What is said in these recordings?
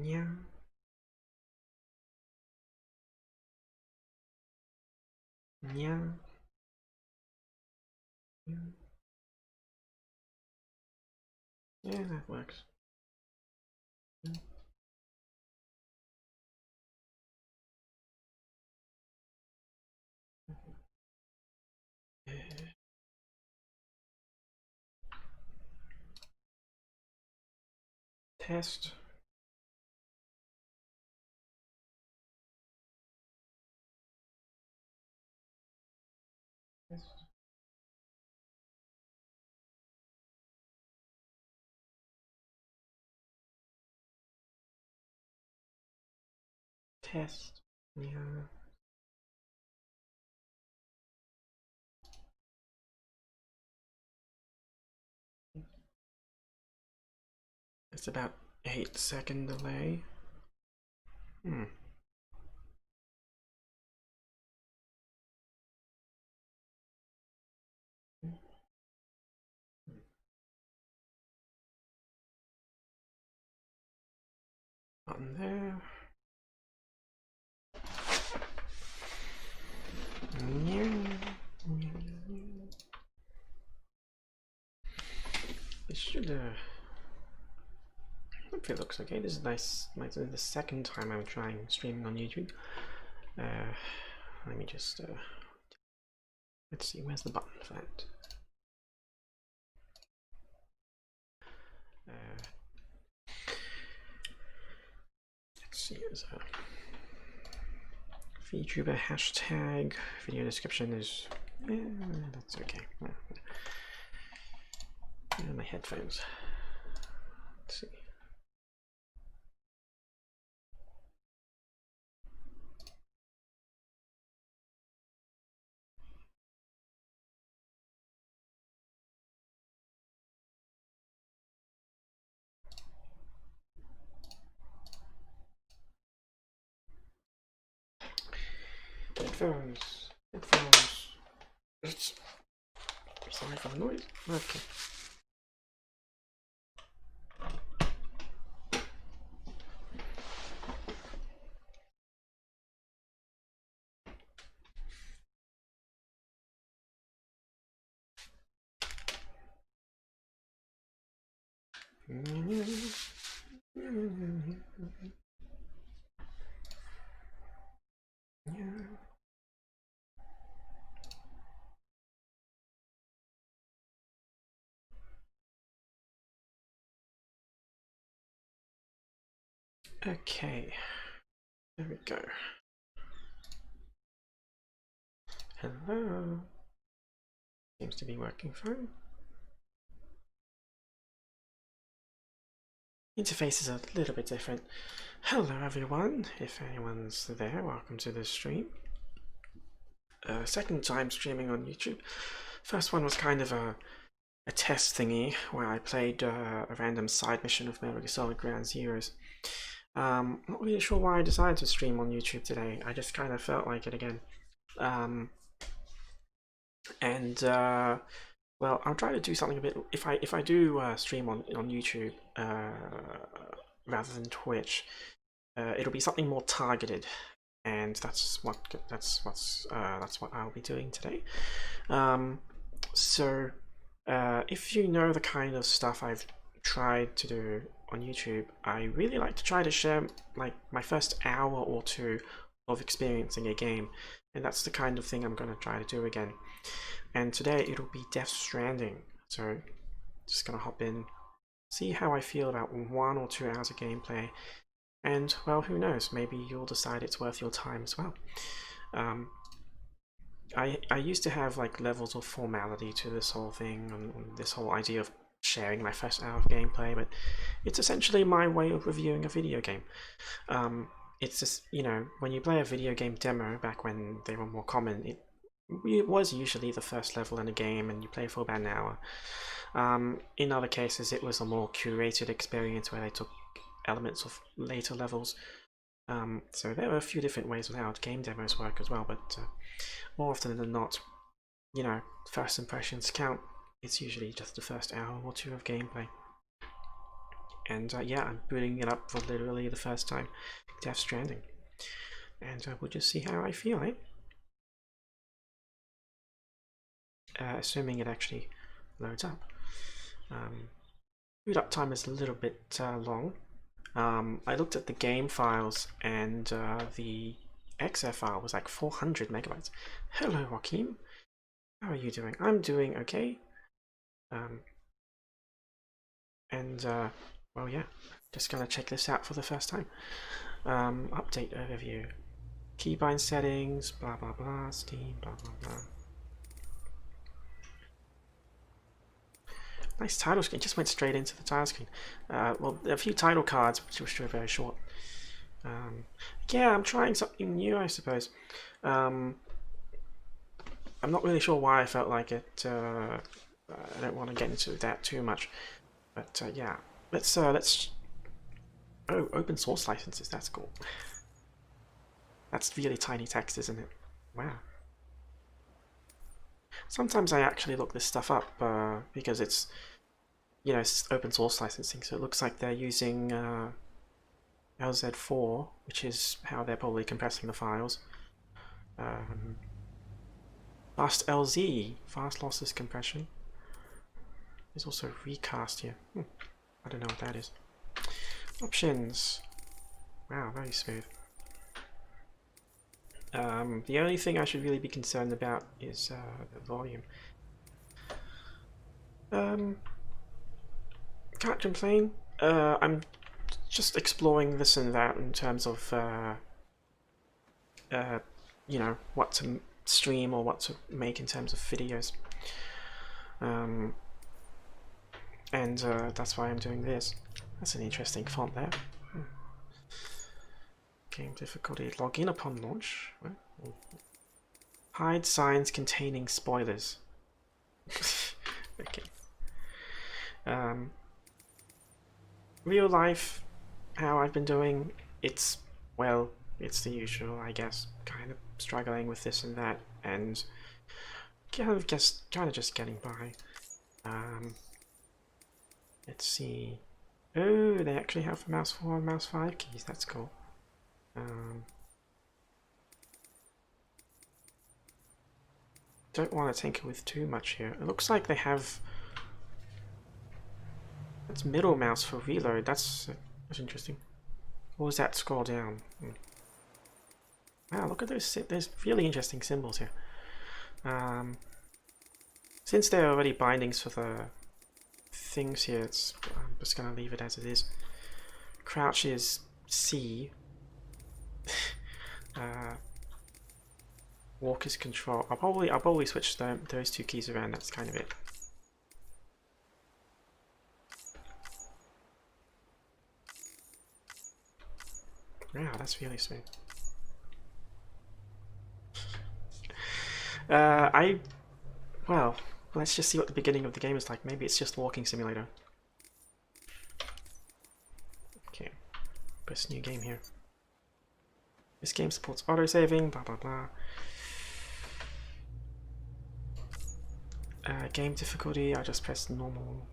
Yeah. Yeah. Yeah, that works. Test. Test. Test. Yeah. It's about 8-second delay. Hmm. Button there. It should hopefully it looks okay. This is nice. This is the second time I'm trying streaming on YouTube. Let me just let's see, where's the button for that? Let's see, there's a VTuber hashtag. Video description is that's okay. My headphones. Let's see. Headphones. Sorry for the noise. Okay. Okay, there we go. Hello. Seems to be working fine. Interface is a little bit different. Hello everyone, if anyone's there, welcome to this stream. Second time streaming on YouTube. First one was kind of a test thingy where I played a random side mission of Metal Gear Solid Ground Zeroes. Not really sure why I decided to stream on YouTube today. I just kind of felt like it again. Well, I'll try to do something a bit. If I do stream on YouTube rather than Twitch, it'll be something more targeted, and that's what I'll be doing today. So if you know the kind of stuff I've tried to do on YouTube, I really like to try to share like my first hour or two of experiencing a game, and that's the kind of thing I'm going to try to do again. And today it'll be Death Stranding, so just gonna hop in, see how I feel about 1 or 2 hours of gameplay, and well, who knows, maybe you'll decide it's worth your time as well. I used to have like levels of formality to this whole thing, and this whole idea of sharing my first hour of gameplay, but it's essentially my way of reviewing a video game. It's just, you know, when you play a video game demo back when they were more common, it was usually the first level in a game and you play for about an hour. In other cases it was a more curated experience where they took elements of later levels. So there are a few different ways of how game demos work as well, but more often than not, you know, first impressions count. It's usually just the first hour or two of gameplay. and yeah, I'm booting it up for literally the first time, Death Stranding, and we'll just see how I feel, eh? Assuming it actually loads up. Boot up time is a little bit long. I looked at the game files, and the XF file was like 400 megabytes. Hello, Joaquin. How are you doing? I'm doing okay. Well, yeah, just gonna check this out for the first time. Update overview. Keybind settings, blah blah blah, Steam, blah blah blah. Nice title screen, just went straight into the title screen. Well, a few title cards, which were very short. Yeah, I'm trying something new, I suppose. I'm not really sure why I felt like it. I don't want to get into that too much, but yeah, let's. Oh, open source licenses. That's cool. That's really tiny text, isn't it? Wow. Sometimes I actually look this stuff up because it's, you know, it's open source licensing, so it looks like they're using LZ4, which is how they're probably compressing the files. Fast LZ, fast lossless compression. There's also recast here. I don't know what that is. Options. Wow, very smooth. The only thing I should really be concerned about is the volume. Can't complain. I'm just exploring this and that in terms of you know, what to stream or what to make in terms of videos. And that's why I'm doing this. That's an interesting font there. Game difficulty. Log in upon launch. Hide signs containing spoilers. Okay. Real life, how I've been doing, it's, well, it's the usual, I guess. Kind of struggling with this and that, and kind of just getting by. Let's see. Oh, they actually have mouse 4 and mouse 5 keys. That's cool. Don't want to tinker with too much here. It looks like they have. That's middle mouse for reload. That's interesting. Or was that scroll down? Wow, look at those. There's really interesting symbols here. Since there are already bindings for the things here, I'm just gonna leave it as it is. Crouch is C. Walk is control. I'll probably switch those two keys around. That's kind of it. Wow, that's really smooth. Well, let's just see what the beginning of the game is like. Maybe it's just walking simulator. Okay, press new game here. This game supports autosaving, blah blah blah. Game difficulty, I just press normal.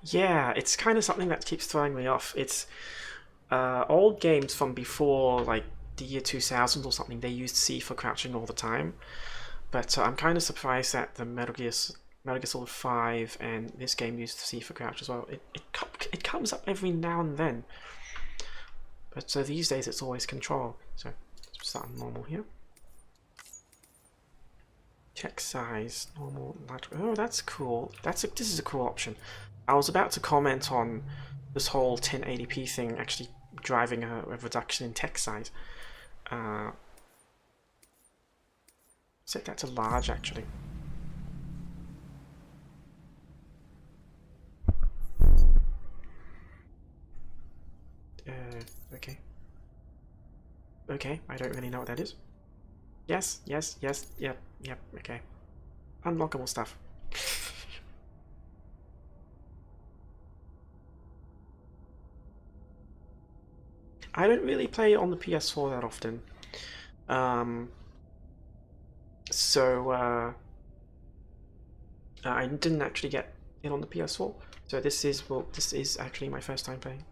Yeah, it's kind of something that keeps throwing me off. It's old games from before, like the year 2000 or something, they used C for crouching all the time. But I'm kind of surprised that the Metal Gear Solid 5 and this game used C for crouch as well. It comes up every now and then. But these days it's always control. So let's start on normal here. Check size, normal, large. Oh, that's cool. This is a cool option. I was about to comment on this whole 1080p thing actually driving a reduction in text size. Set that to large actually. Okay. Okay, I don't really know what that is. Yes, yes, yes, yep, yep, okay. Unlockable stuff. I don't really play on the PS4 that often. So I didn't actually get it on the PS4. So this is actually my first time playing.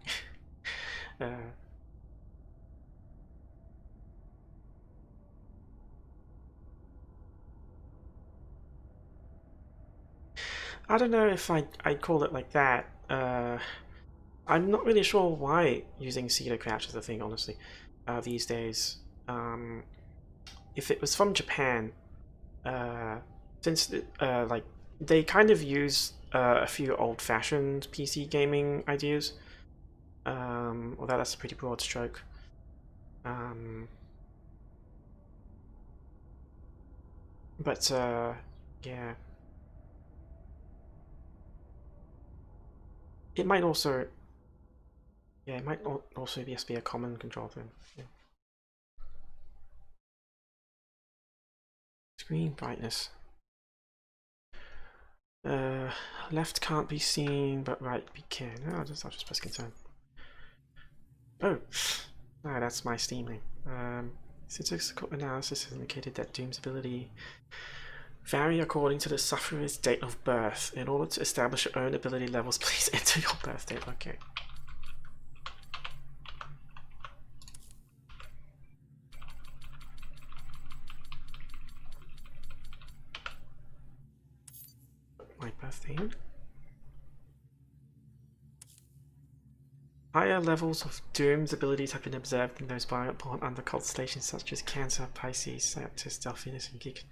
I don't know if I'd call it like that. I'm not really sure why using Cedar Crouch is a thing, honestly, these days. If it was from Japan, since like they kind of use a few old-fashioned PC gaming ideas, although that's a pretty broad stroke. But yeah, it might also. Yeah, it might also just be a common control thing. Yeah. Screen brightness. Left can't be seen, but right we can. Oh, I'll just press confirm. Oh, no, that's my Steam name. Statistical analysis has indicated that Doom's ability vary according to the sufferer's date of birth. In order to establish your own ability levels, please enter your birth date. Okay. My birthday. Higher levels of Doom's abilities have been observed in those born under constellations such as Cancer, Pisces, Sagittarius, Delphinus, and Geek.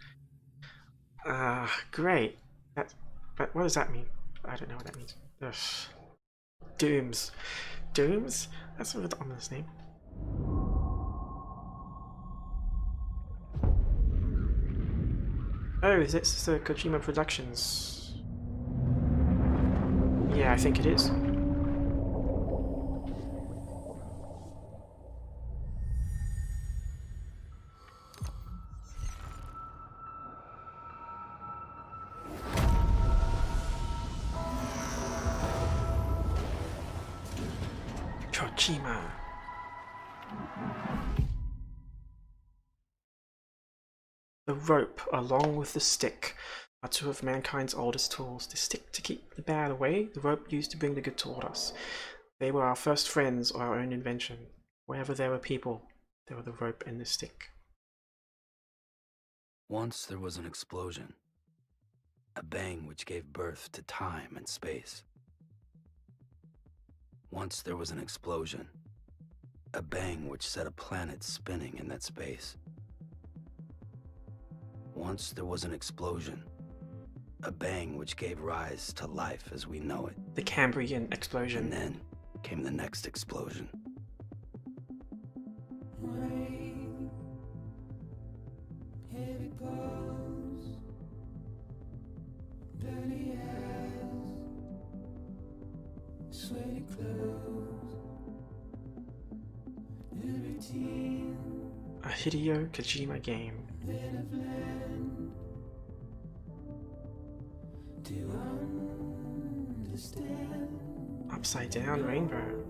Great. But what does that mean? I don't know what that means. Ugh. Dooms. Dooms? That's a really ominous name. Oh, is this the Kojima Productions? Yeah, I think it is. Kojima. The rope, along with the stick, are two of mankind's oldest tools. The stick to keep the bad away, the rope used to bring the good toward us. They were our first friends or our own invention. Wherever there were people, there were the rope and the stick. Once there was an explosion. A bang which gave birth to time and space. Once there was an explosion. A bang which set a planet spinning in that space. Once there was an explosion. A bang which gave rise to life as we know it. The Cambrian explosion. And then came the next explosion. A Hideo Kojima game. Upside down rainbow.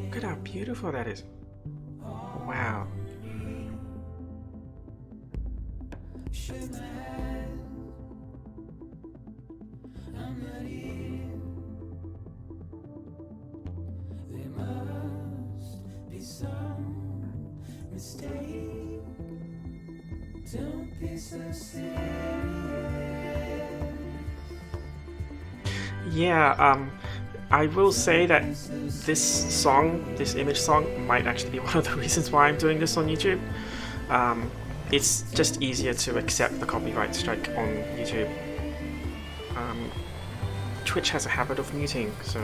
Look at how beautiful that is. Wow. Yeah, I will say that this song, this image song, might actually be one of the reasons why I'm doing this on YouTube. It's just easier to accept the copyright strike on YouTube. Twitch has a habit of muting, so...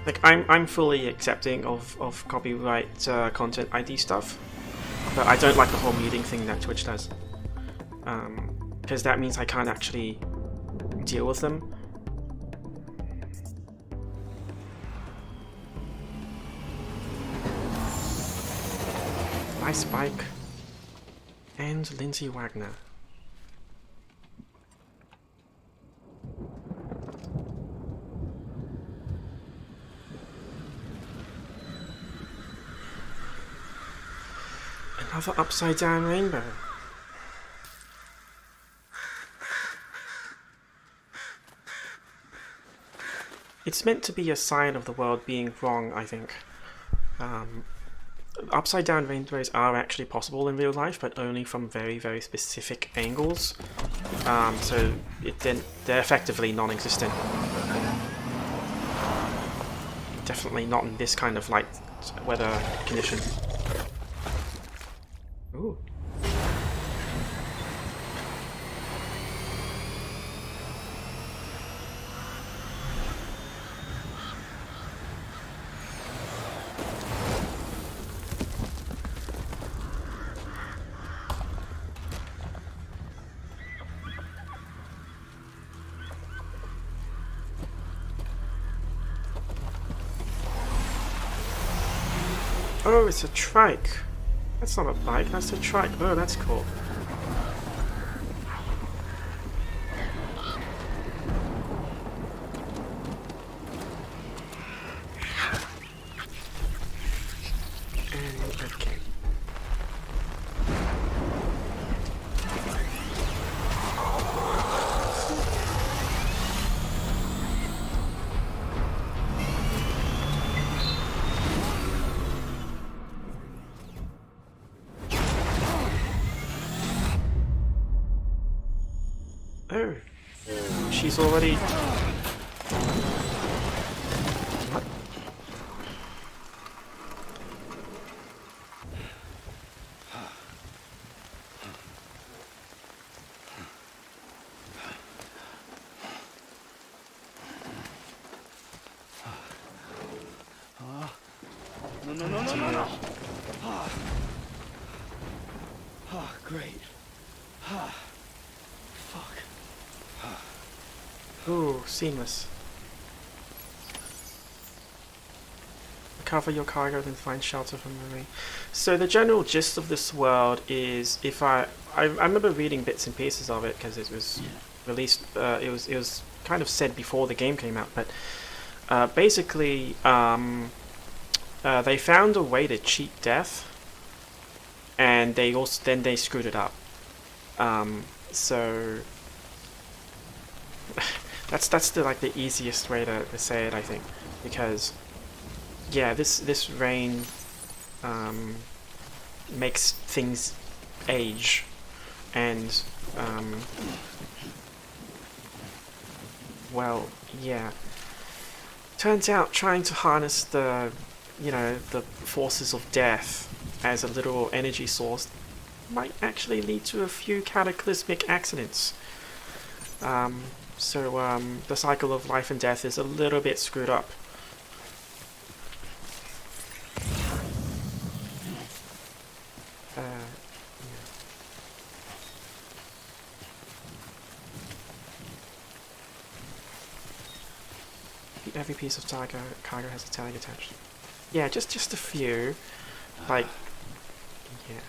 Like, I'm fully accepting of copyright content ID stuff, but I don't like the whole muting thing that Twitch does. Because that means I can't actually deal with them. Nice bike. And Lindsay Wagner. Another upside down rainbow. It's meant to be a sign of the world being wrong, I think. Upside down rainbows are actually possible in real life, but only from very, very specific angles. So they're effectively non-existent. Definitely not in this kind of light weather condition. Ooh. Oh, it's a trike. That's not a bike, that's a trike. Oh, that's cool. Okay. Oh, she's already... What? No. Oh, great. Fuck. Ooh, seamless. Recover your cargo, then find shelter from the rain. So the general gist of this world is, if I remember reading bits and pieces of it because it was released. It was kind of said before the game came out, but basically they found a way to cheat death, and they screwed it up. So that's the easiest way to say it, I think, because yeah, this rain makes things age, and well, yeah. Turns out trying to harness the forces of death as a literal energy source might actually lead to a few cataclysmic accidents. So the cycle of life and death is a little bit screwed up. Every piece of cargo has a tag attached. Yeah, just a few. Like, yeah.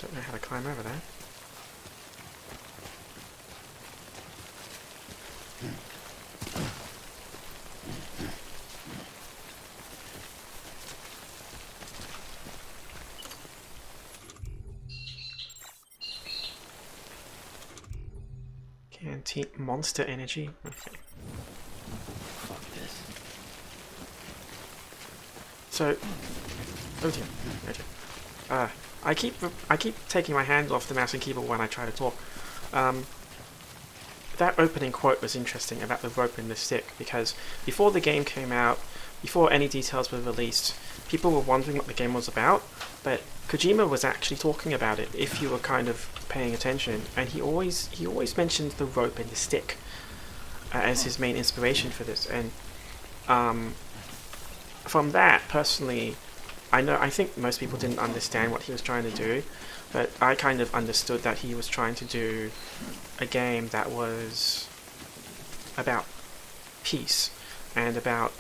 Don't know how to climb over there. Canteen monster energy. Okay. Fuck this. So, oh dear. Okay. I keep taking my hand off the mouse and keyboard when I try to talk. That opening quote was interesting about the rope and the stick, because before the game came out, before any details were released, people were wondering what the game was about, but Kojima was actually talking about it if you were kind of paying attention, and he always mentioned the rope and the stick as his main inspiration for this. And from that, personally, I think most people didn't understand what he was trying to do, but I kind of understood that he was trying to do a game that was about peace and about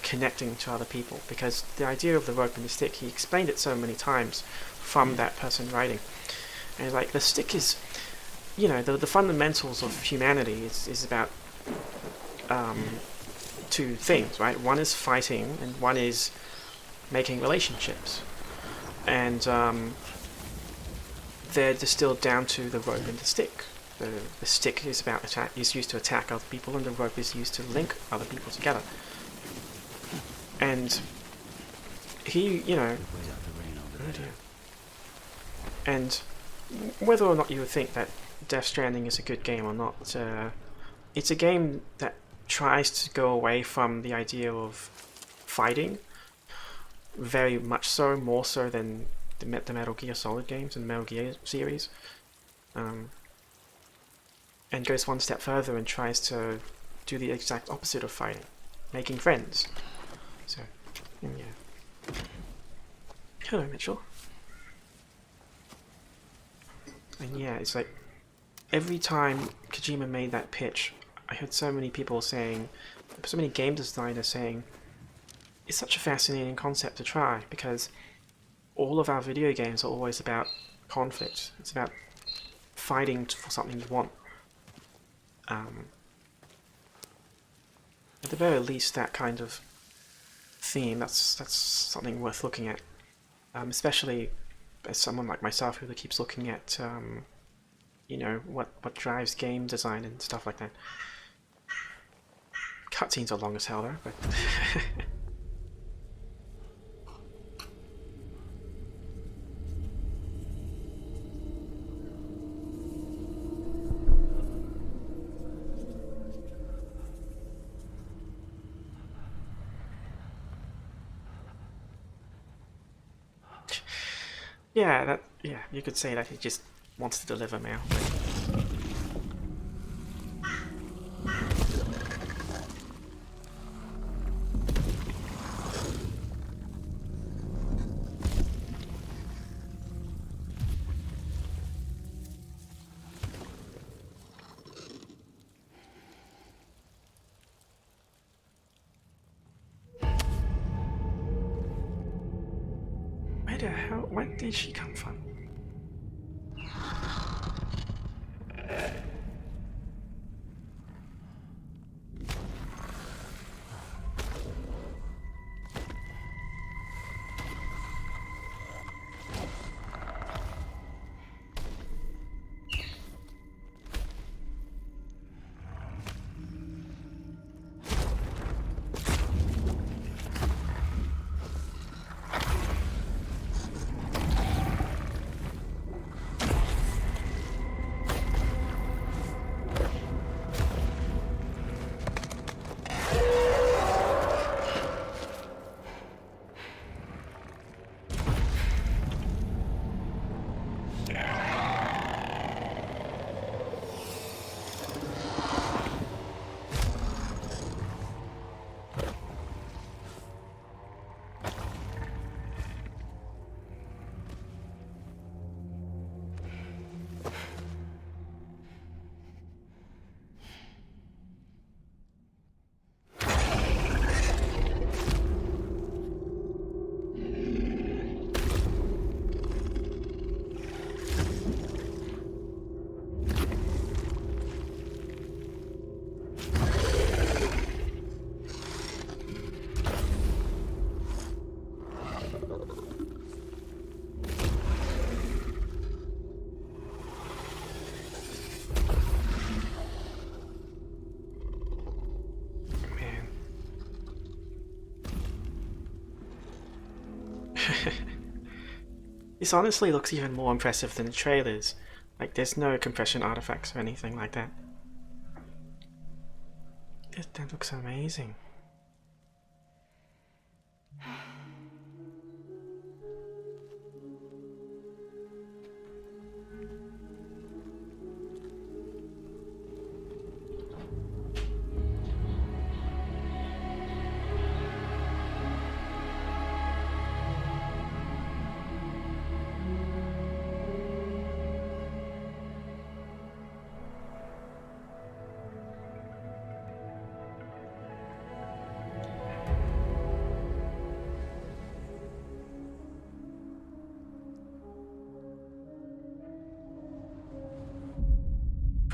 connecting to other people, because the idea of the rope and the stick, he explained it so many times from that person writing. And like, the stick is, you know, the fundamentals of humanity is about two things, right? One is fighting and one is making relationships, and they're distilled down to the rope and the stick. The stick is used to attack other people, and the rope is used to link other people together. And he, you know, oh dear. And whether or not you would think that Death Stranding is a good game or not, it's a game that tries to go away from the idea of fighting, very much so, more so than the Metal Gear Solid games and the Metal Gear series, and goes one step further and tries to do the exact opposite of fighting, making friends. So, yeah. Hello, Mitchell. And yeah, it's like, every time Kojima made that pitch, I heard so many people saying, so many game designers saying, it's such a fascinating concept to try, because all of our video games are always about conflict. It's about fighting for something you want. At the very least, that kind of theme, that's something worth looking at. Especially as someone like myself who keeps looking at, you know, what drives game design and stuff like that. Cutscenes are long as hell though, but yeah, you could say that he just wants to deliver mail. Where did she come from? This honestly looks even more impressive than the trailers. Like, there's no compression artifacts or anything like that. That looks amazing.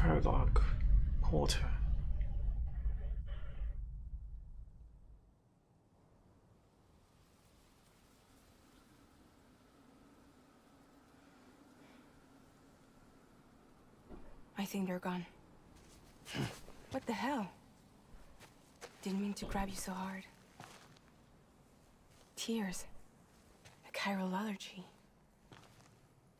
Prologue. Porter. I think they're gone. What the hell? Didn't mean to grab you so hard. Tears. A chiral allergy.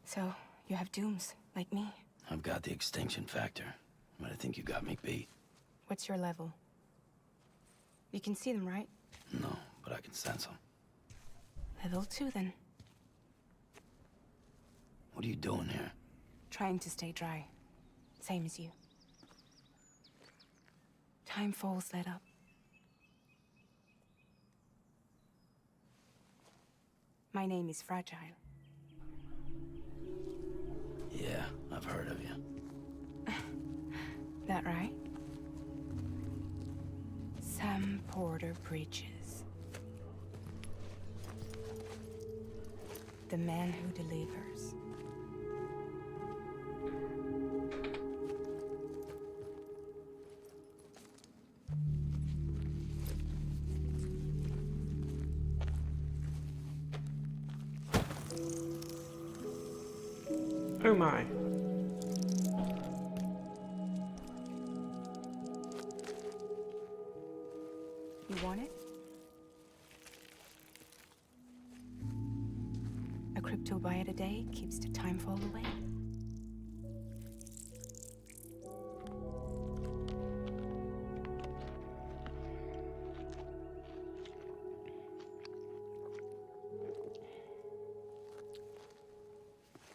So, you have dooms, like me. I've got the extinction factor, but I think you got me beat. What's your level? You can see them, right? No, but I can sense them. Level 2, then. What are you doing here? Trying to stay dry. Same as you. Timefall's let up. My name is Fragile. Yeah, I've heard of you. That right? Sam Porter Bridges. The man who delivers. Oh my. You want it? A crypto byte a day keeps the timefall away.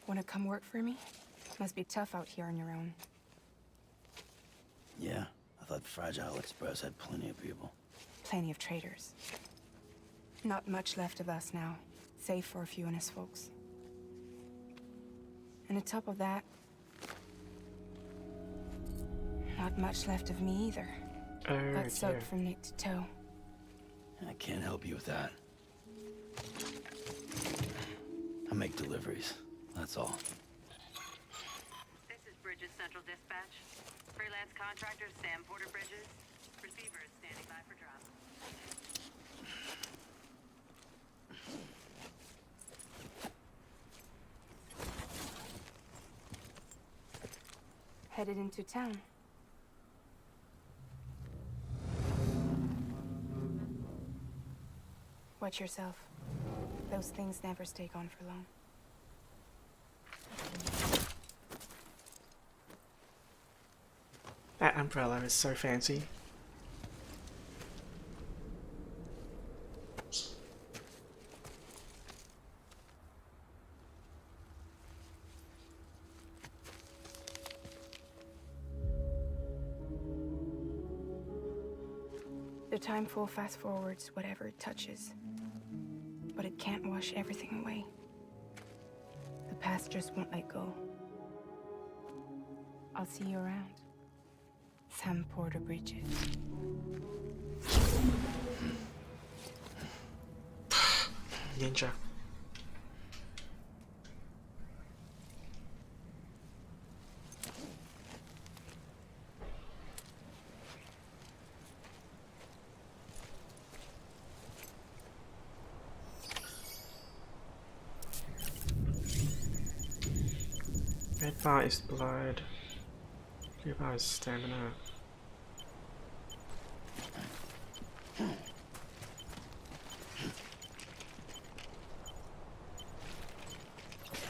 Wanna come work for me? Must be tough out here on your own. Yeah, I thought Fragile Express had plenty of people. Plenty of traitors. Not much left of us now, save for a few honest folks. And on top of that, not much left of me either. Oh Got dear. soaked from neck to toe. I can't help you with that. I make deliveries, that's all. This is Bridges Central Dispatch. Freelance contractor Sam Porter Bridges. Receiver is standing by for drop. Headed into town. Watch yourself. Those things never stay gone for long. That umbrella is so fancy. The timefall fast forwards whatever it touches. But it can't wash everything away. The past just won't let go. I'll see you around. Sam Porter Bridges. Ninja. Red bar is blood. Blue bar is stamina.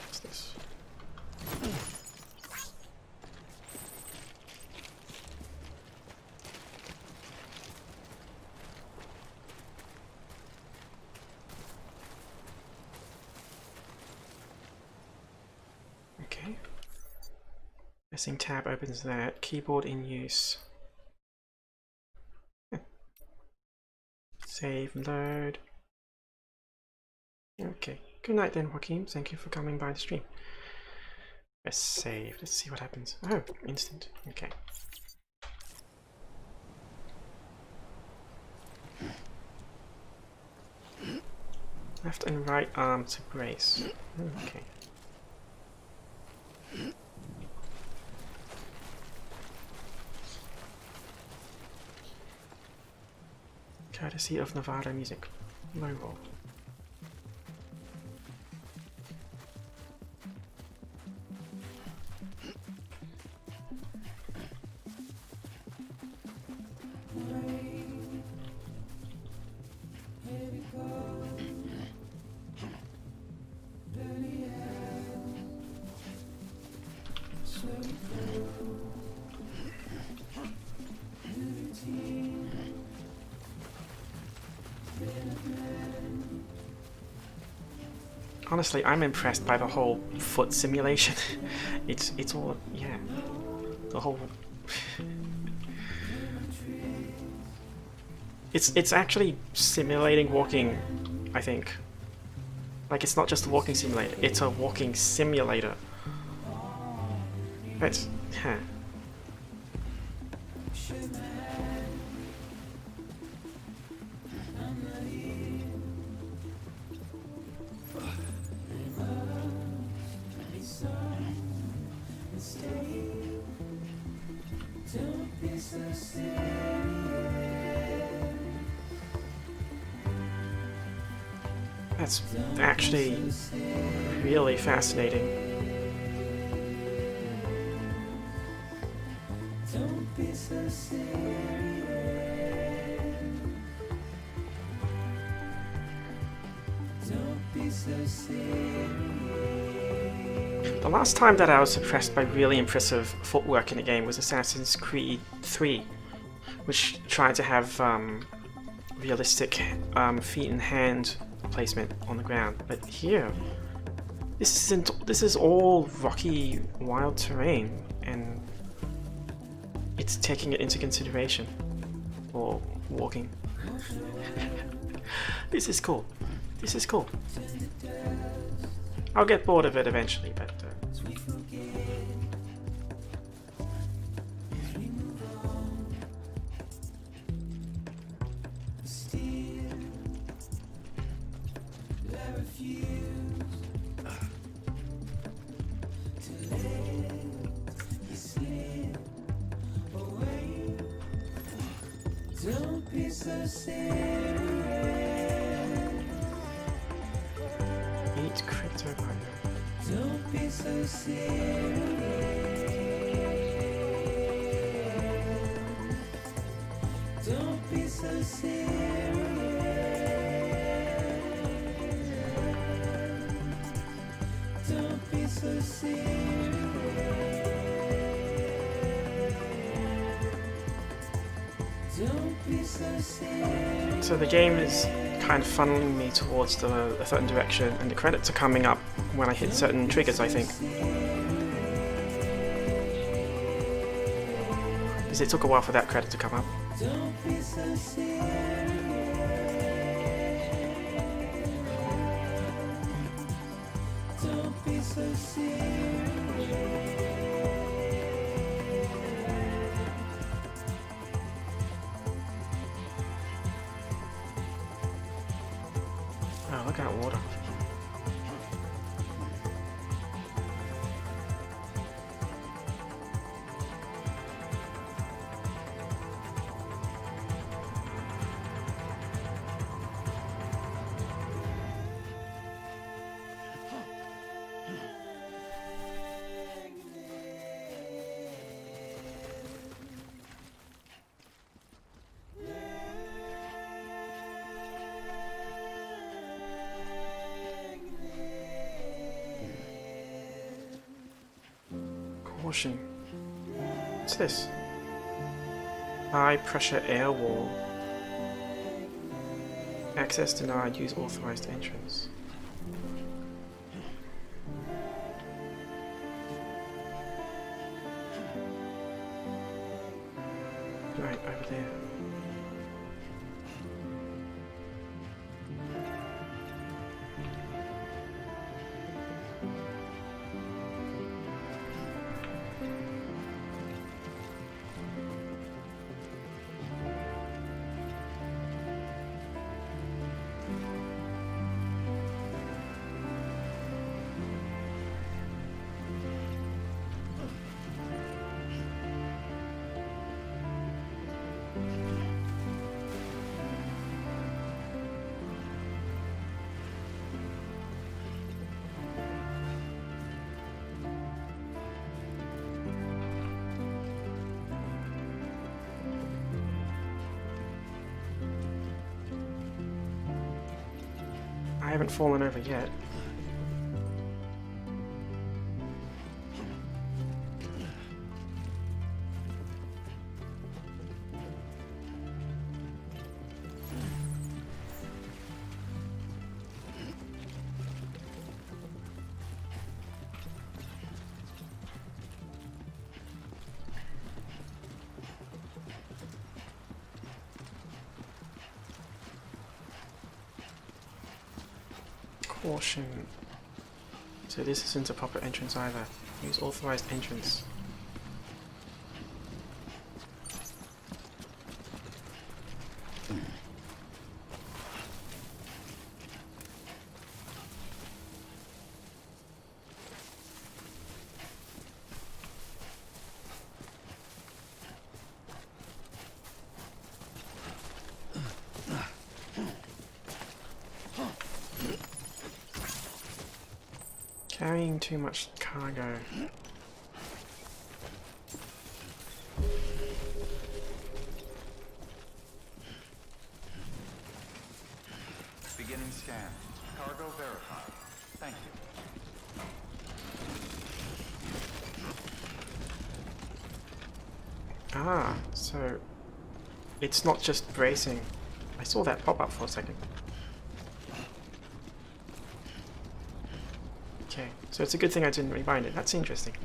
What's this? Okay. Pressing tab opens that. Keyboard in use. Save and load. Okay. Good night then, Joaquin. Thank you for coming by the stream. Press save. Let's see what happens. Oh, instant. Okay. Left and right arm to brace. Okay. Courtesy of Nevada Music. Low roll. Honestly, I'm impressed by the whole foot simulation. it's all, yeah, the whole. It's actually simulating walking, I think. Like, it's not just a walking simulator; it's a walking simulator. That's, huh. That's actually really fascinating. The last time that I was impressed by really impressive footwork in a game was Assassin's Creed 3, which tried to have realistic feet and hand placement on the ground. But here, this is all rocky, wild terrain, and it's taking it into consideration, or walking. This is cool. This is cool. I'll get bored of it eventually, but eat crypto bio. Don't be so serious. Don't be so serious. Don't be so serious. Don't be so serious. So the game is kind of funneling me towards a certain direction, and the credits are coming up when I hit certain triggers, I think. Because it took a while for that credit to come up. Don't be so serious. Don't be so serious. Oh, look at water. Caution. What's this? High pressure air wall. Access denied, use authorized entrance. Right, over there. haven't fallen over yet. Caution. So this isn't a proper entrance either. Use authorized entrance. Carrying too much cargo. Beginning scan. Cargo verified. Thank you. Ah, so it's not just bracing. I saw that pop up for a second. Okay, so it's a good thing I didn't rebind it. That's interesting.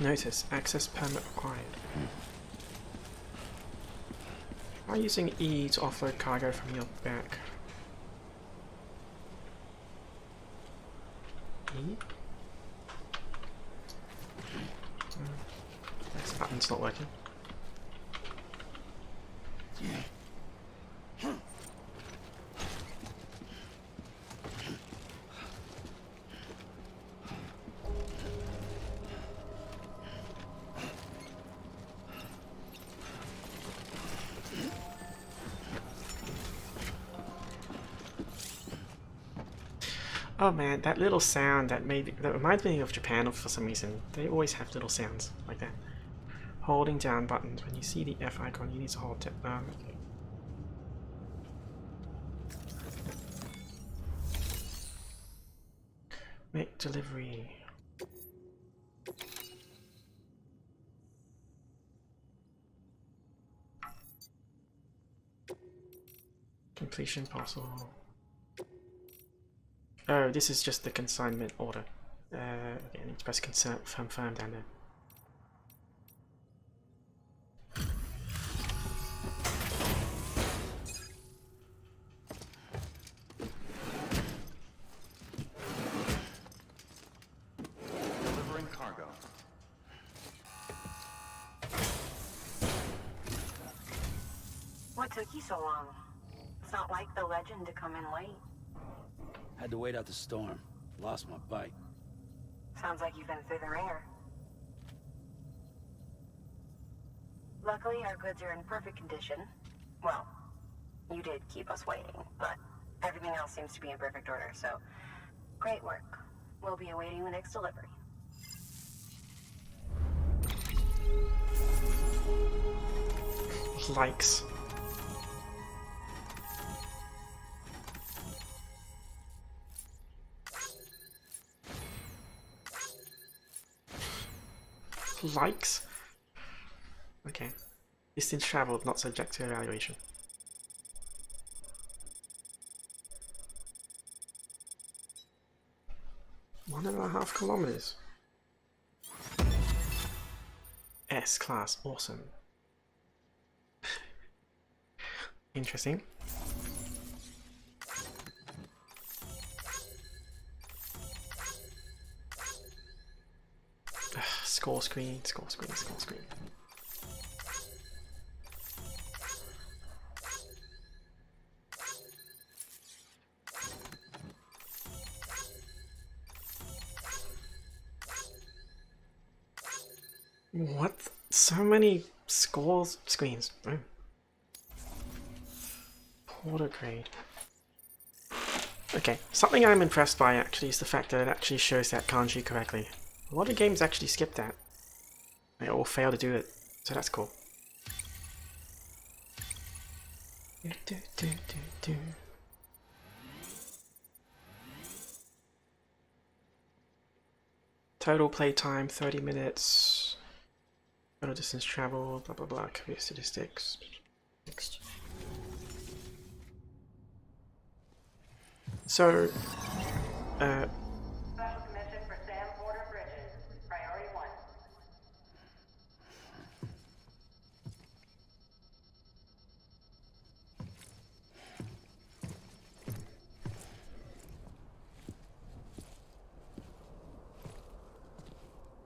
Notice, access permit required. Try using E to offload cargo from your back. E? This button's not working. Oh man, that little sound that reminds me of Japan for some reason. They always have little sounds like that. Holding down buttons. When you see the F icon, you need to hold down. Okay. Make delivery. Completion parcel. Oh, this is just the consignment order. Okay, I need to press confirm down there. Delivering cargo. What took you so long? It's not like the legend to come in late. Had to wait out the storm. Lost my bike. Sounds like you've been through the ringer. Luckily, our goods are in perfect condition. Well, you did keep us waiting, but everything else seems to be in perfect order, so great work. We'll be awaiting the next delivery. Likes. Likes? Okay. Distance traveled, not subject to evaluation. One and a half kilometers. S class, awesome. Interesting. Score screen, score screen, score screen. What? So many score screens. Oh. Porter grade. Okay, something I'm impressed by actually is the fact that it actually shows that kanji correctly. A lot of games actually skip that. Or fail to do it, so that's cool. Total playtime 30 minutes. Total distance travel, blah blah blah, career statistics. Next. So, Special commission for Sam Porter Bridges. Priority 1.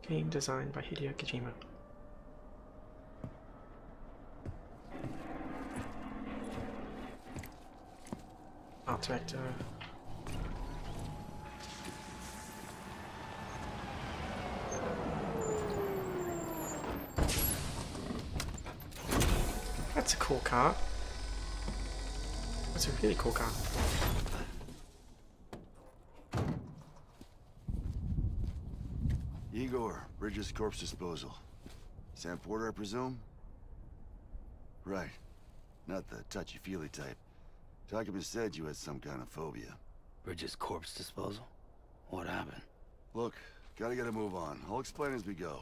game designed by Hideo Kojima. Art director. That's a cool car. That's a really cool car. Igor, Bridges Corpse Disposal. Sam Porter, I presume? Right. Not the touchy-feely type. Takuma said you had some kind of phobia. Bridges corpse disposal? What happened? Look, gotta get a move on. I'll explain as we go.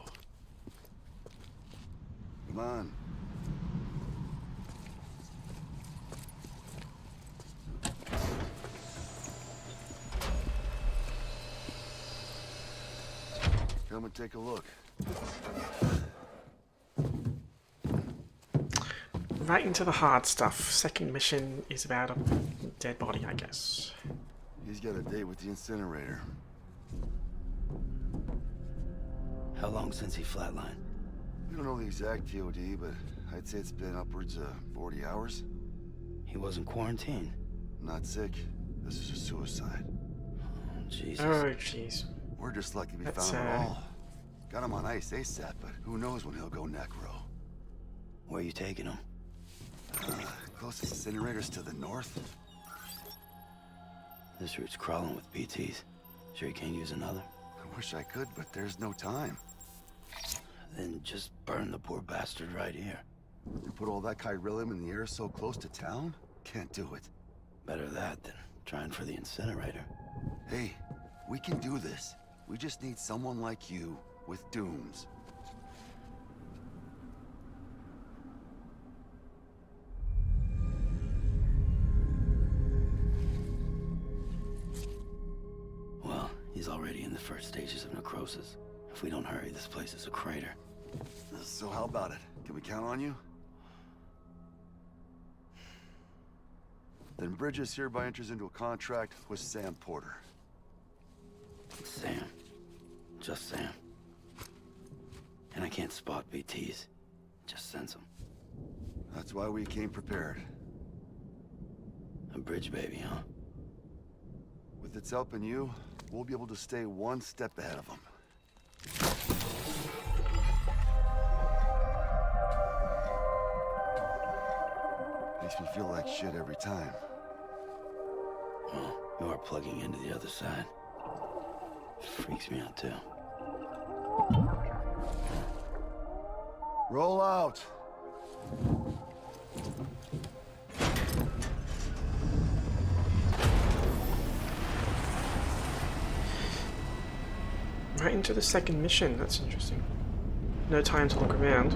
Come on. Come and take a look. Right into the hard stuff. Second mission is about a dead body, I guess. He's got a date with the incinerator. How long since he flatlined? We don't know the exact TOD, but I'd say it's been upwards of 40 hours. He wasn't quarantined. Not sick. This is a suicide. Oh, Jesus. Oh, jeez. We're just lucky we That's, found him all. Got him on ice ASAP, but who knows when he'll go necro. Where are you taking him? Closest incinerators to the north. This route's crawling with BTs. Sure you can't use another? I wish I could, but there's no time. Then just burn the poor bastard right here. You put all that chiralium in the air so close to town? Can't do it. Better that than trying for the incinerator. Hey, we can do this. We just need someone like you with dooms. Well, he's already in the first stages of necrosis. If we don't hurry, this place is a crater. So how about it? Can we count on you? Then Bridges hereby enters into a contract with Sam Porter. Sam. Just Sam. And I can't spot BTs. Just sense them. That's why we came prepared. A bridge baby, huh? With its help and you, we'll be able to stay one step ahead of them. Makes me feel like shit every time. Well, you are plugging into the other side. Freaks me out too. Roll out! Right into the second mission, that's interesting. No time to look around.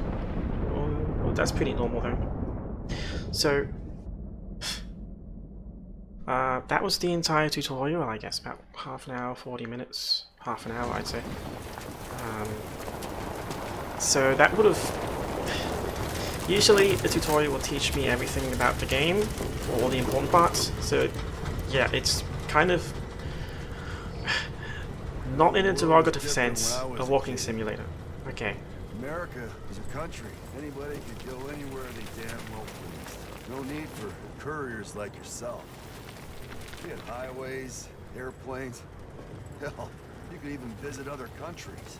Well, that's pretty normal though. So, that was the entire tutorial, I guess, about half an hour, 40 minutes, half an hour I'd say. So that would have... Usually the tutorial will teach me everything about the game, all the important parts, so yeah, it's kind of... Not in a derogative sense, a walking simulator. Okay. America is a country. Anybody could go anywhere they damn well please. No need for couriers like yourself. We had highways, airplanes. Hell, you could even visit other countries.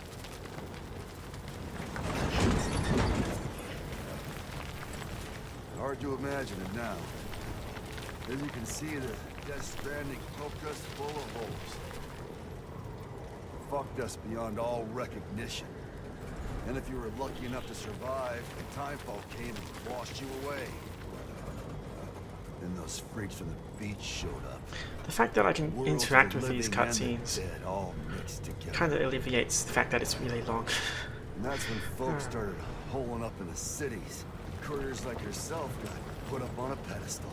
Hard to imagine it now. As you can see, the Death Stranding poked us full of holes. Fucked us beyond all recognition. And if you were lucky enough to survive, the timefall came and washed you away. Then those freaks from the beach showed up. The fact that I can Worlds interact of with the these living and the cutscenes dead all mixed together. kind of alleviates the fact that it's really long. And that's when folks started holing up in the cities. Couriers like yourself got put up on a pedestal.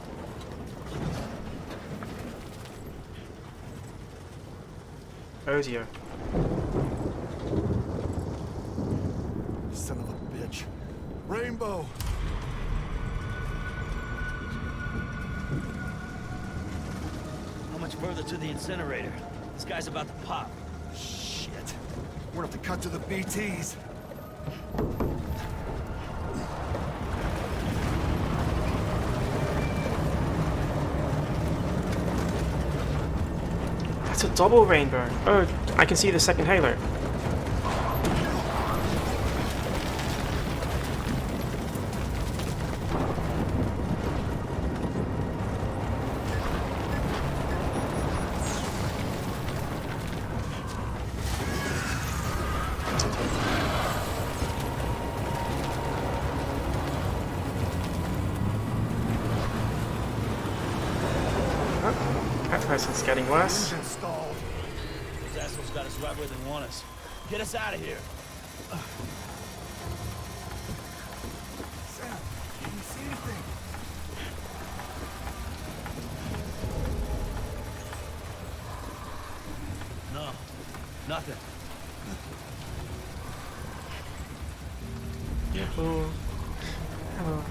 Oh dear. Son of a bitch. Rainbow! How much further to the incinerator? This guy's about to pop. Shit. We're gonna have to cut to the BTs. That's a double rainbow. Oh, I can see the second halo. That person's getting worse. Installed. Those assholes got us right where they want us. Get us out of here. Sam, can you see anything? No, nothing. Oh. Oh.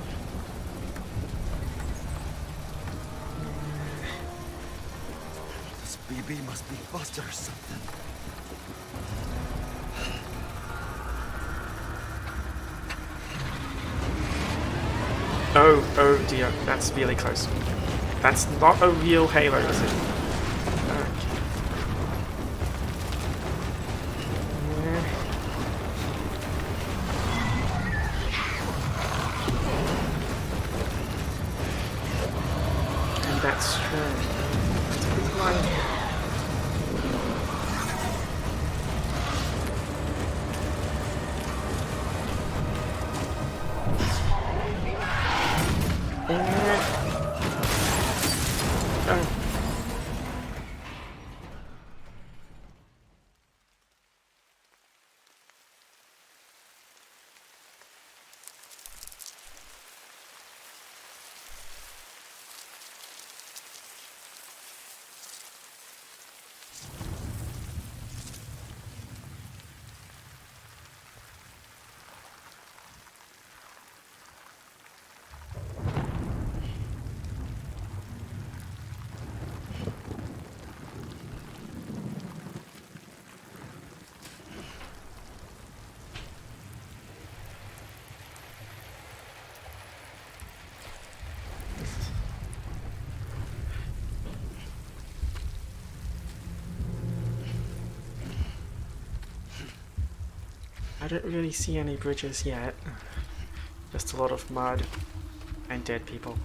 This BB must be busted or something. Oh dear, that's really close. That's not a real halo, is it? Okay. And that's true. It's a big line. I don't really see any bridges yet. Just a lot of mud and dead people.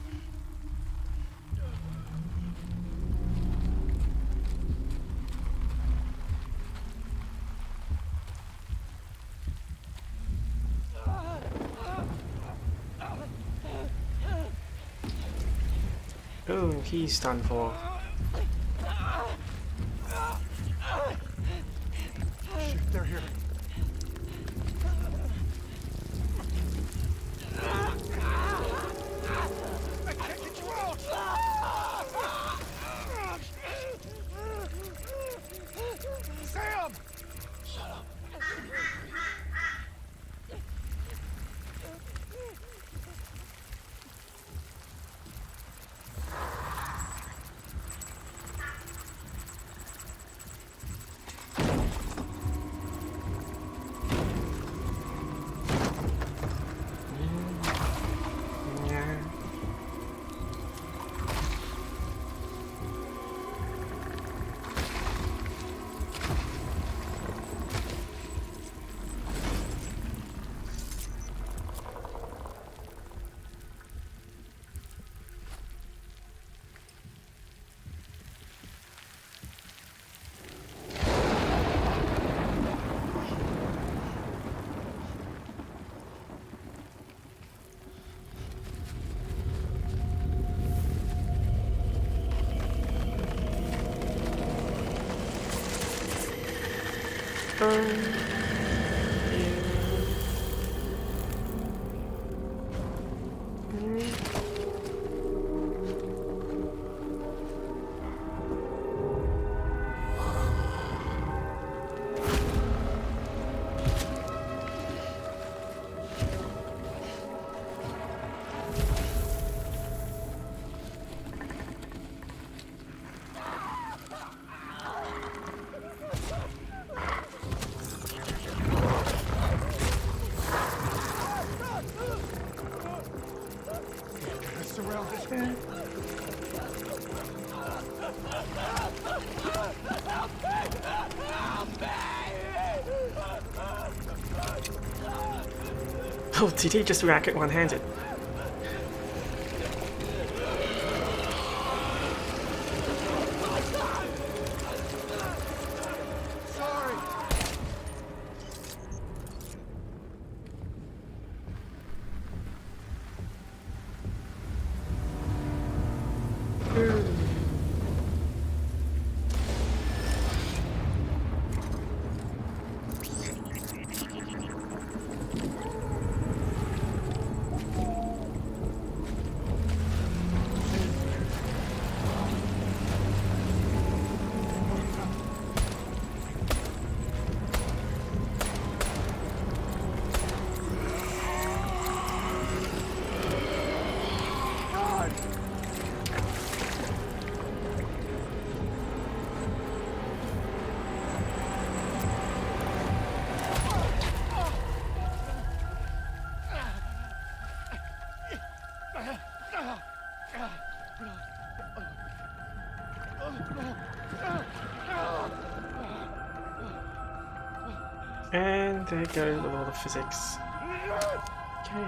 Oh, he's done for. Shit, they're here. I can't get you out! Sam! Shut up. Oh, did he just rack it one-handed? And there goes with all the physics. Okay.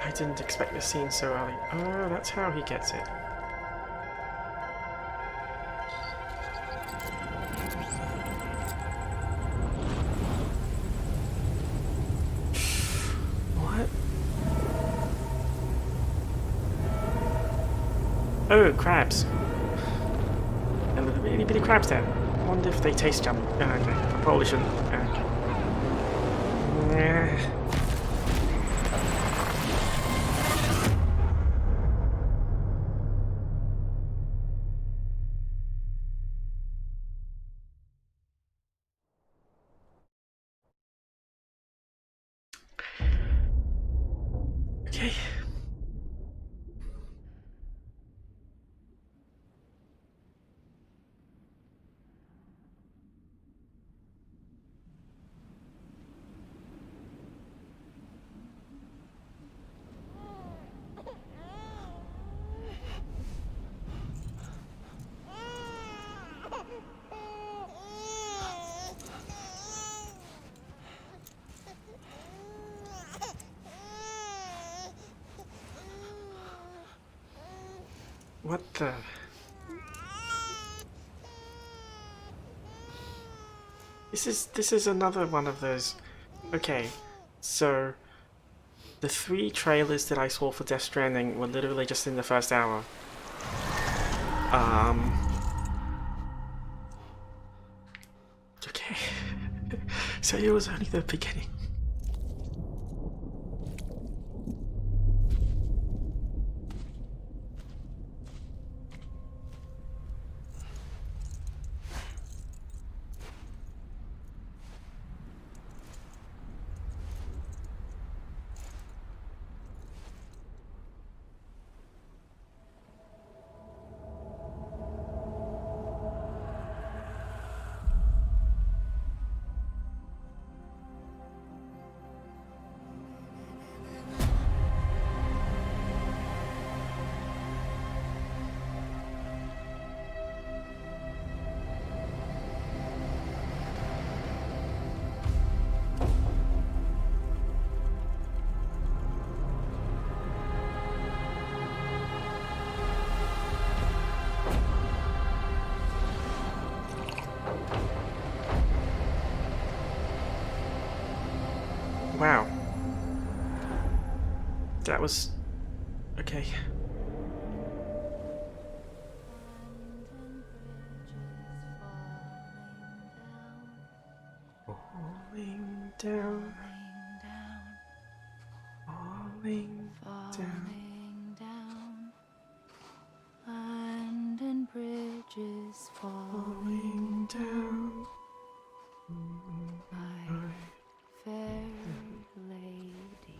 I didn't expect this scene so early. Oh, that's how he gets it. Oh, crabs. And the really bitty crabs there. I wonder if they taste yum. Okay, I probably shouldn't. Okay. What the? This is another one of those. Okay, so the 3 trailers that I saw for Death Stranding were literally just in the first hour. Okay, so it was only the beginning. Wow. That was Okay. Falling down. Falling down. Land and bridges Falling down. my fair lady.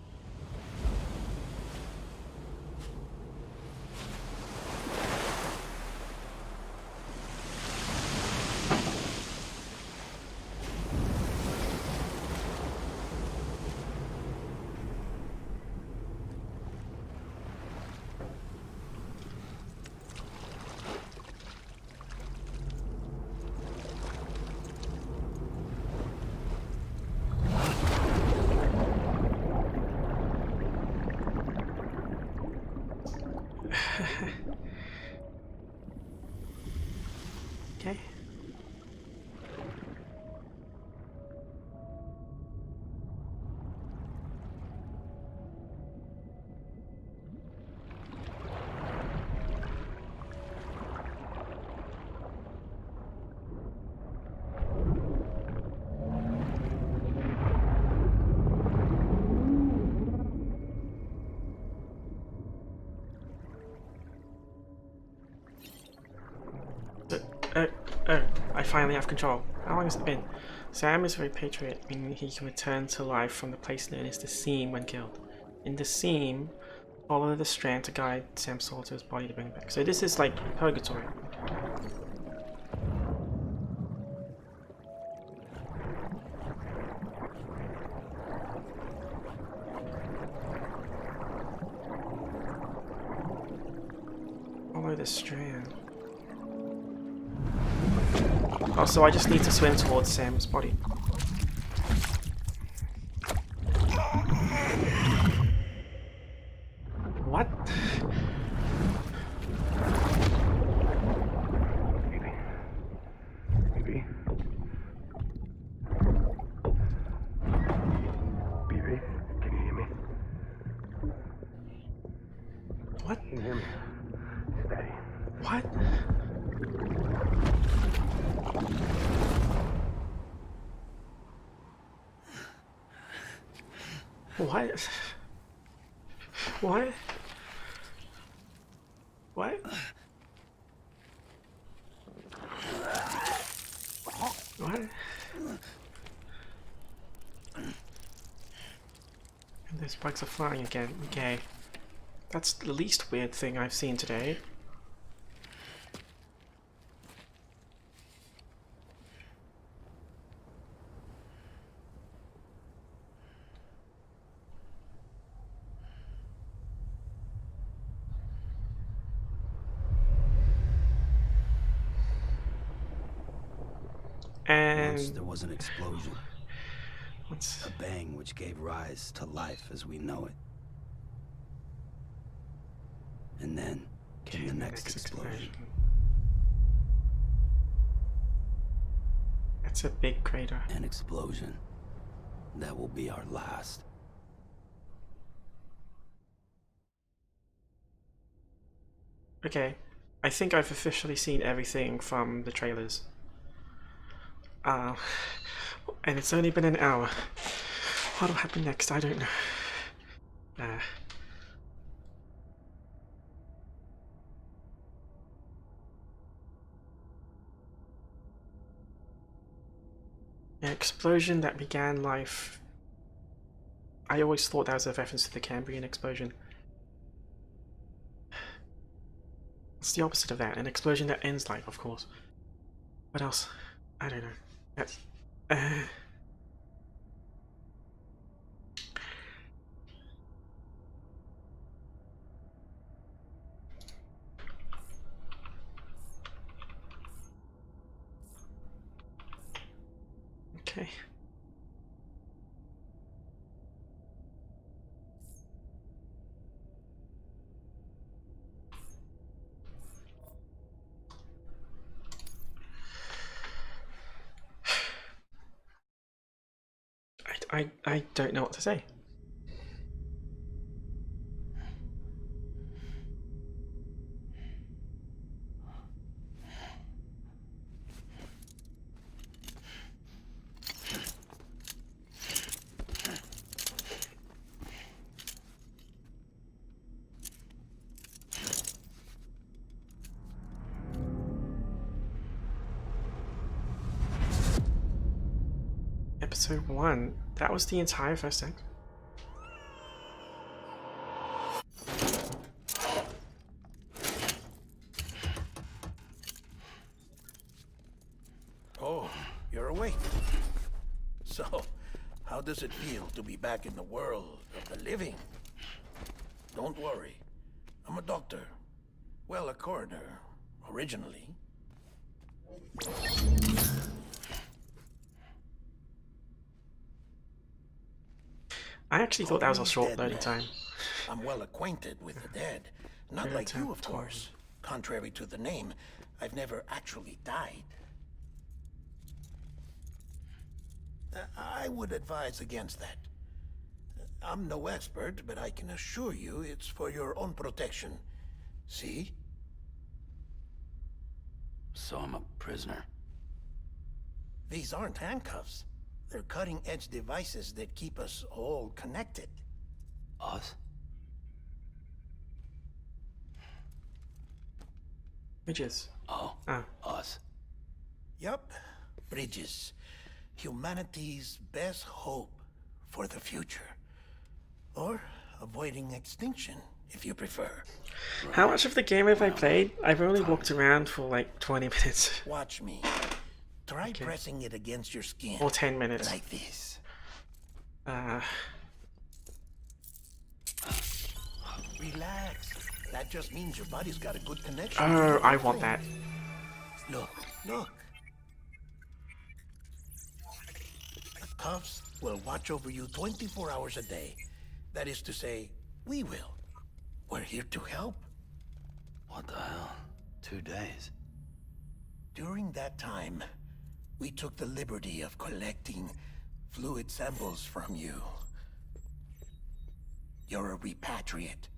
Okay. Oh, I finally have control. How long has it been? Sam is a repatriate, meaning he can return to life from the place known as the Seam when killed. In the Seam, follow the strand to guide Sam's soul to his body to bring him back. So this is like purgatory. Follow the strand. Oh, so I just need to swim towards Sam's body. What? Maybe. Baby, can you hear me? What? Can you hear me? Steady. What? What? What? What? What? And those bugs are flying again. Okay. That's the least weird thing I've seen today. Once there was an explosion. What's... A bang which gave rise to life as we know it. And then came the next explosion. That's a big crater. An explosion that will be our last. Okay, I think I've officially seen everything from the trailers. And it's only been an hour. What'll happen next? I don't know. An explosion that began life. I always thought that was a reference to the Cambrian explosion. What's the opposite of that? An explosion that ends life, of course. What else? I don't know. That's... Okay. I don't know what to say. Episode 1. That was the entire first act. Oh, you're awake. So, how does it feel to be back in the world of the living? Don't worry. I'm a doctor. Well, a coroner, originally. I actually thought that was a short loading time. I'm well acquainted with the dead. Not like you, of course. Contrary to the name, I've never actually died. I would advise against that. I'm no expert, but I can assure you it's for your own protection. See? So I'm a prisoner. These aren't handcuffs. They're cutting-edge devices that keep us all connected. Us? Bridges. Oh, Ah. us. Yup. Bridges. Humanity's best hope for the future. Or avoiding extinction, if you prefer. How much of the game have I played? I've only walked around for like 20 minutes. Watch me. Try pressing it against your skin. Or 10 minutes. Like this. Relax. That just means your body's got a good connection. Oh, I want that. Look, look. The cuffs will watch over you 24 hours a day. That is to say, we will. We're here to help. What the hell? 2 days. During that time, we took the liberty of collecting fluid samples from you. You're a repatriate.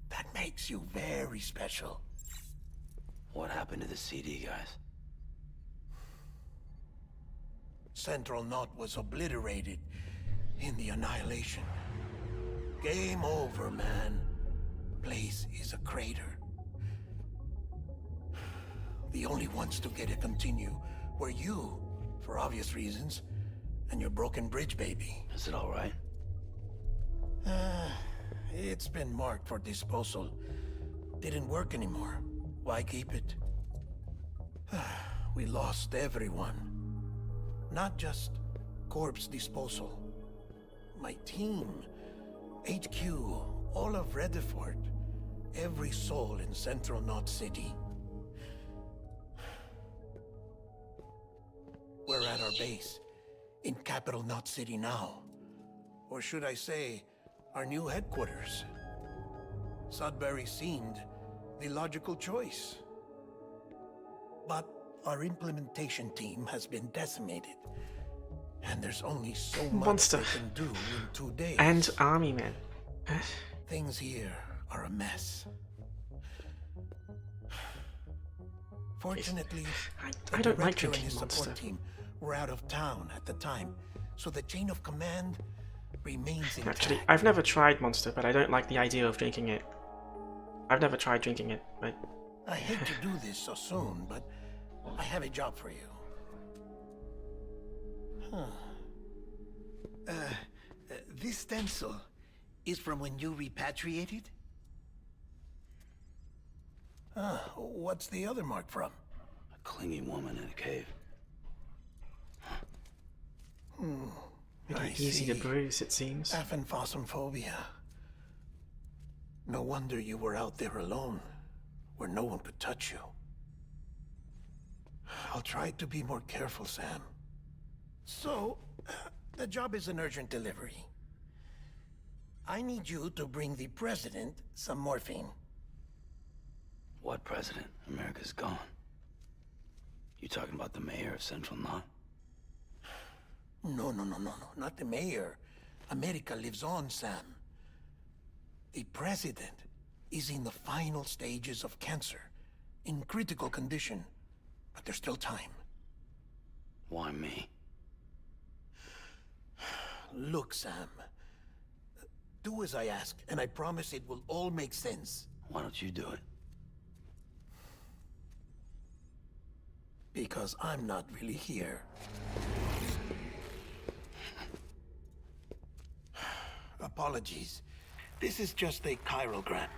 That makes you very special. What happened to the CD guys? Central Knot was obliterated in the Annihilation. Game over, man. Place is a crater. The only ones to get to continue were you, for obvious reasons, and your broken bridge baby. Is it all right? It's been marked for disposal. Didn't work anymore. Why keep it? We lost everyone. Not just corpse disposal. My team, HQ, all of Redefort, every soul in Central Knot City. We're at our base, in Capital Knot City now. Or should I say, our new headquarters. Sudbury seemed the logical choice. But our implementation team has been decimated. And there's only so much Monster. they can do in 2 days. And army men. Things here are a mess. Fortunately, I don't like director and drinking his support Monster. team were out of town at the time, so the chain of command remains intact. Actually, I've never tried Monster, but I don't like the idea of drinking it. I've never tried drinking it, but... I hate to do this so soon, but I have a job for you. This stencil is from when you repatriated? What's the other mark from? A clingy woman in a cave. Really easy to bruise, it seems. Aphenphosmphobia. No wonder you were out there alone, where no one could touch you. I'll try to be more careful, Sam. So, the job is an urgent delivery. I need you to bring the president some morphine. What president? America's gone. You talking about the mayor of Central Knot? No, not the mayor. America lives on, Sam. The president is in the final stages of cancer, in critical condition, but there's still time. Why me? Look, Sam. Do as I ask, and I promise it will all make sense. Why don't you do it? Because I'm not really here. apologies. This is just a chirogram.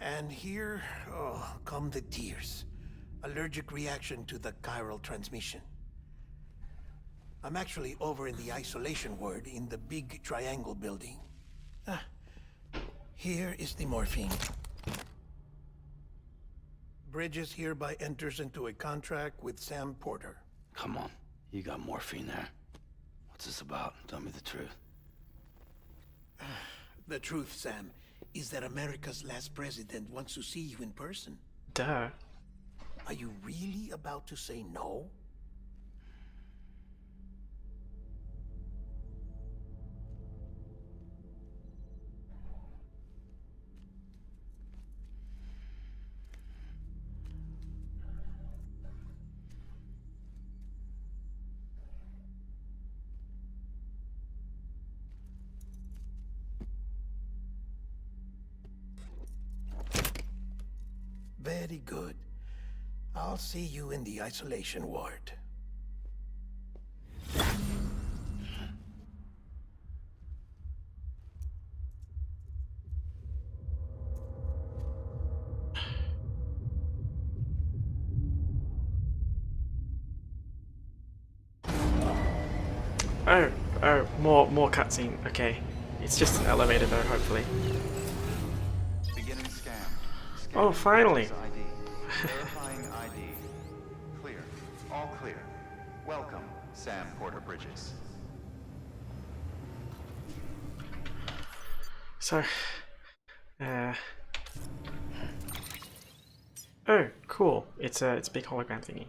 And here, oh, come the tears. Allergic reaction to the chiral transmission. I'm actually over in the isolation ward in the big triangle building. Here is the morphine. Bridges hereby enters into a contract with Sam Porter. Come on, you got morphine there. What's this about? Tell me the truth. The truth, Sam, is that America's last president wants to see you in person. Duh. Are you really about to say no? Very good. I'll see you in the isolation ward. Oh, more cutscene. Okay. It's just an elevator though, hopefully. Beginning scan. Oh, finally. ID. Verifying ID. Clear. All clear. Welcome, Sam Porter Bridges. So, oh, cool. It's a big hologram thingy.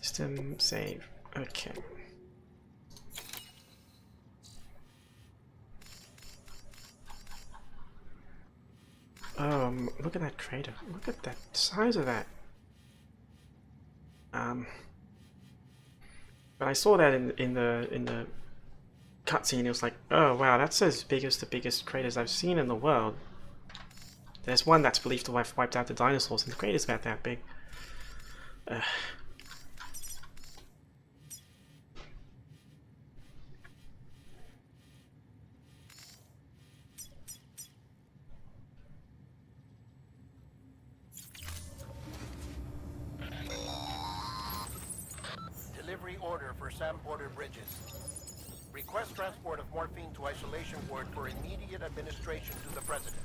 System save. Okay. Look at that crater. Look at that size of that. When I saw that in the cutscene, it was like, oh wow, that's as big as the biggest craters I've seen in the world. There's one that's believed to have wiped out the dinosaurs, and the crater's about that big. Delivery order for Sam Porter Bridges. Request transport of morphine to isolation ward for immediate administration to the president.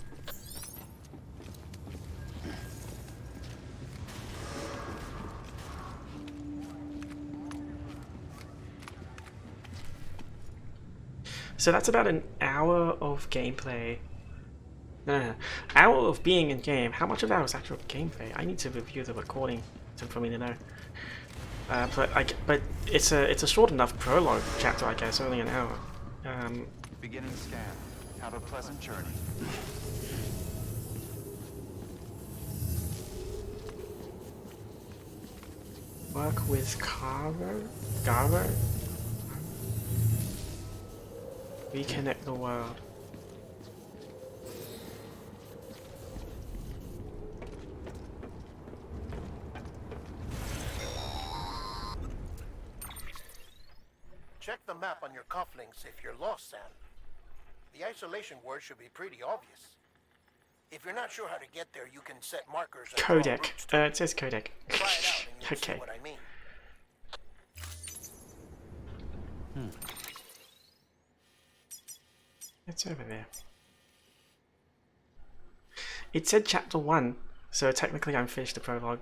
So that's about an hour of gameplay. No. Hour of being in game. How much of that was actual gameplay? I need to review the recording for me to know. But it's a short enough prologue chapter, I guess, only an hour. Beginning scan. Have a pleasant journey. Work with Garo? Reconnect the world. Check the map on your cufflinks if you're lost, Sam. The isolation word should be pretty obvious. If you're not sure how to get there, you can set markers. Codec. It says codec. Try it out and you'll Okay. see what I mean. It's over there. It said chapter 1, so technically I'm finished the prologue.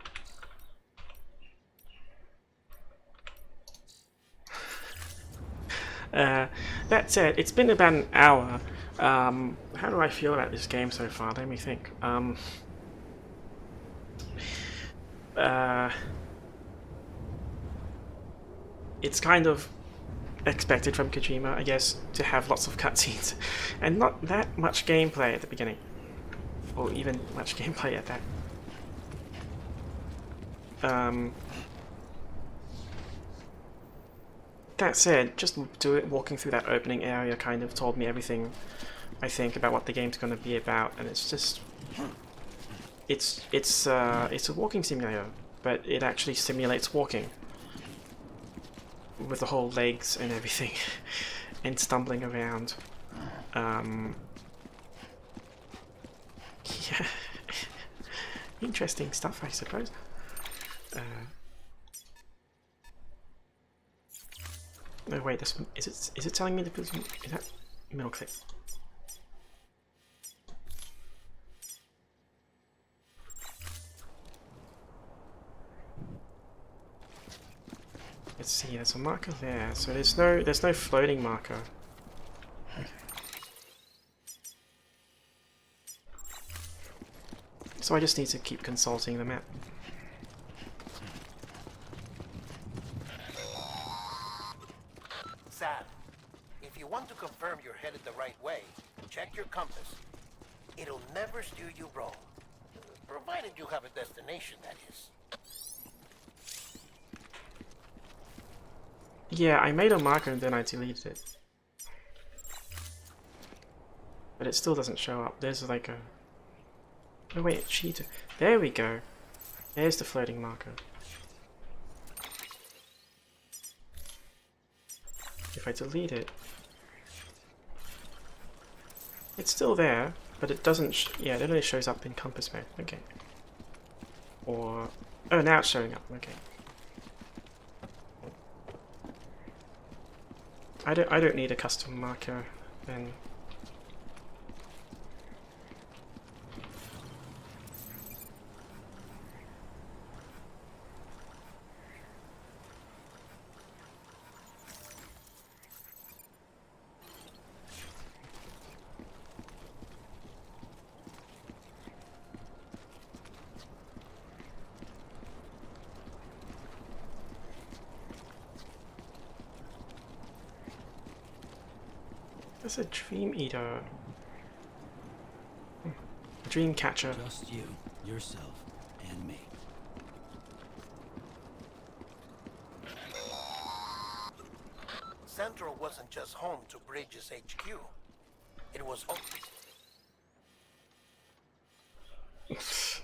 That said, it's been about an hour. How do I feel about this game so far? Let me think. It's kind of expected from Kojima, I guess, to have lots of cutscenes and not that much gameplay at the beginning, or even much gameplay at that. That said, just walking through that opening area kind of told me everything I think about what the game's going to be about, and it's it's a walking simulator, but it actually simulates walking with the whole legs and everything, and stumbling around. Yeah, interesting stuff, I suppose. No, wait, this is it telling me the is that middle click? Let's see, there's a marker there, so there's no floating marker. Okay. So I just need to keep consulting the map. Sam, if you want to confirm you're headed the right way, check your compass. It'll never steer you wrong. Provided you have a destination, that is. Yeah, I made a marker and then I deleted it. But it still doesn't show up. There's like a... Oh wait, cheater. There we go. There's the floating marker. If I delete it... It's still there, but it doesn't... yeah, it only shows up in compass mode. Okay. Or... Oh, now it's showing up. Okay. I don't need a custom marker then. That's a dream eater. Dream catcher. Just you, yourself, and me. Central wasn't just home to Bridges HQ. It was...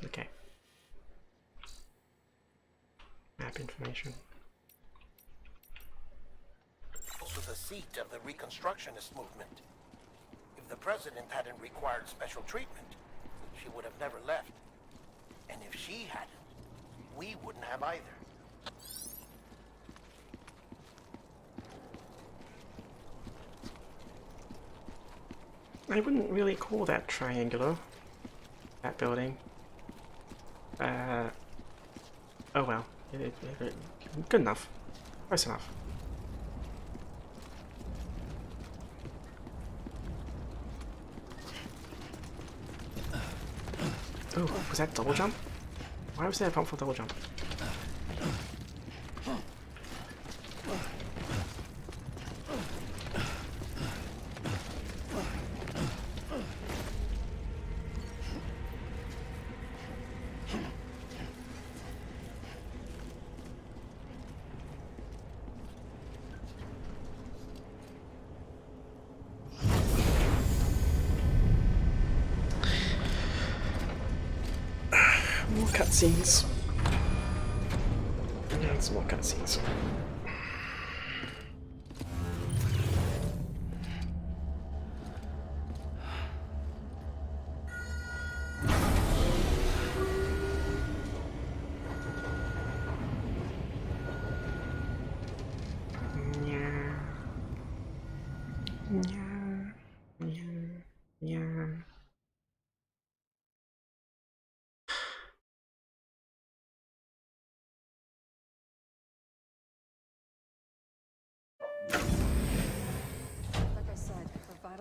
Okay. Map information. also the seat of the Reconstructionist movement. If the president hadn't required special treatment, she would have never left. And if she hadn't, we wouldn't have either. I wouldn't really call that triangular, that building. Oh well, good enough, close enough. Oh, was that double jump? Why was there a pump for double jump? More cutscenes. Yeah, some more cutscenes.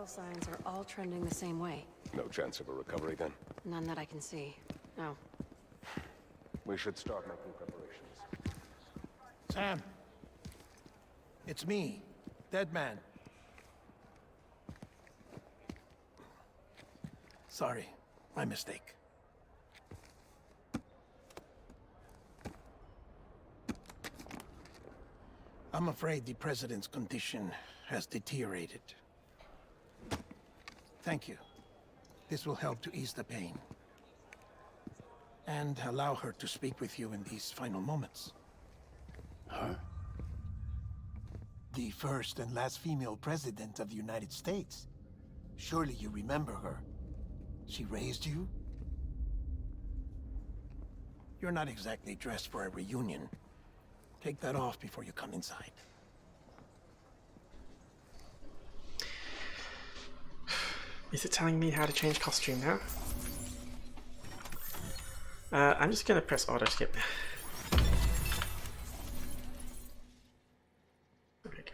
Signs are all trending the same way. No chance of a recovery then? None that I can see. No. We should start making preparations. Sam! It's me, Deadman. Sorry, my mistake. I'm afraid the president's condition has deteriorated. Thank you. This will help to ease the pain. and allow her to speak with you in these final moments. Her? The first and last female president of the United States. Surely you remember her. She raised you? You're not exactly dressed for a reunion. Take that off before you come inside. Is it telling me how to change costume now? I'm just gonna press auto skip. There we go.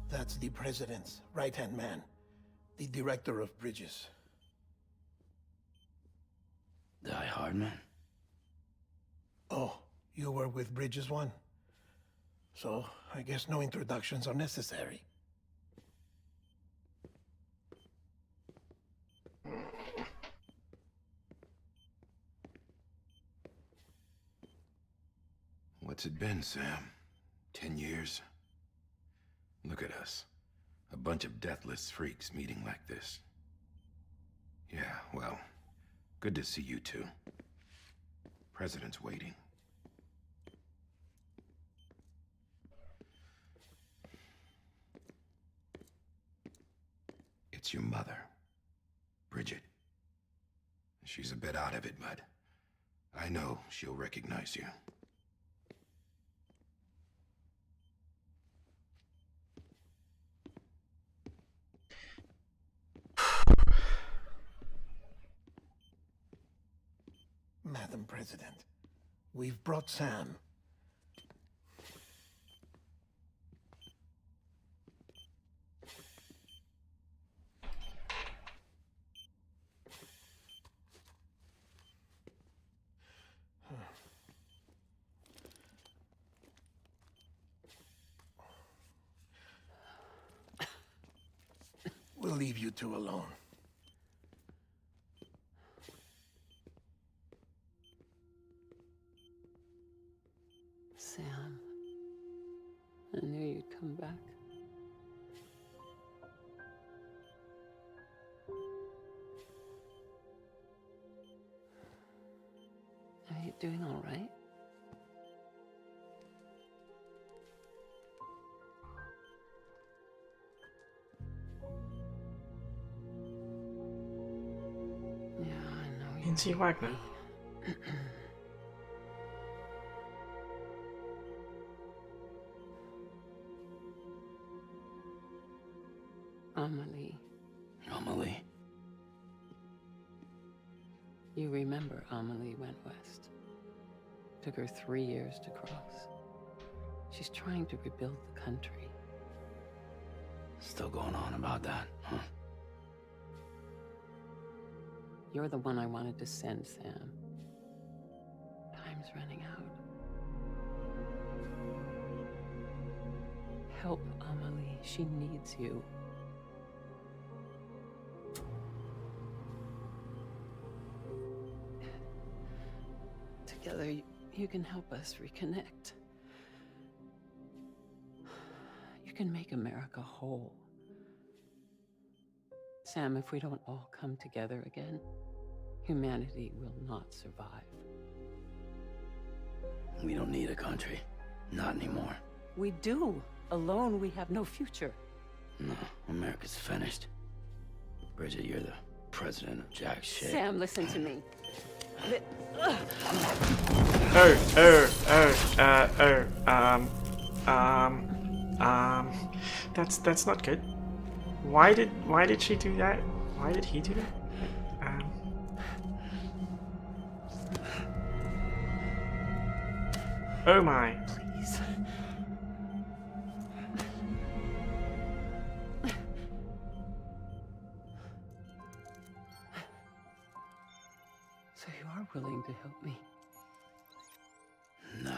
That's the president's right-hand man, the director of bridges. Die Hardman? Oh, you were with Bridges 1? So, I guess no introductions are necessary. What's it been, Sam? 10 years? Look at us. A bunch of deathless freaks meeting like this. Yeah, well, good to see you two. President's waiting. It's your mother, Bridget. She's a bit out of it, but I know she'll recognize you. Madam President, we've brought Sam. We'll leave you two alone. Sam, I knew you'd come back. Are you doing all right? Yeah, I know. Lindsay Wagner. Amelie. Amelie? You remember Amelie went west. Took her 3 years to cross. She's trying to rebuild the country. Still going on about that, huh? You're the one I wanted to send, Sam. Time's running out. Help Amelie. She needs you. Together, you can help us reconnect. You can make America whole. Sam, if we don't all come together again, humanity will not survive. We don't need a country. Not anymore. We do. Alone, we have no future. No, America's finished. Bridget, you're the president of Jack shit. Sam, listen to me. That's not good. Why did she do that? Why did he do that? Oh my. Please. So you are willing to help me? No,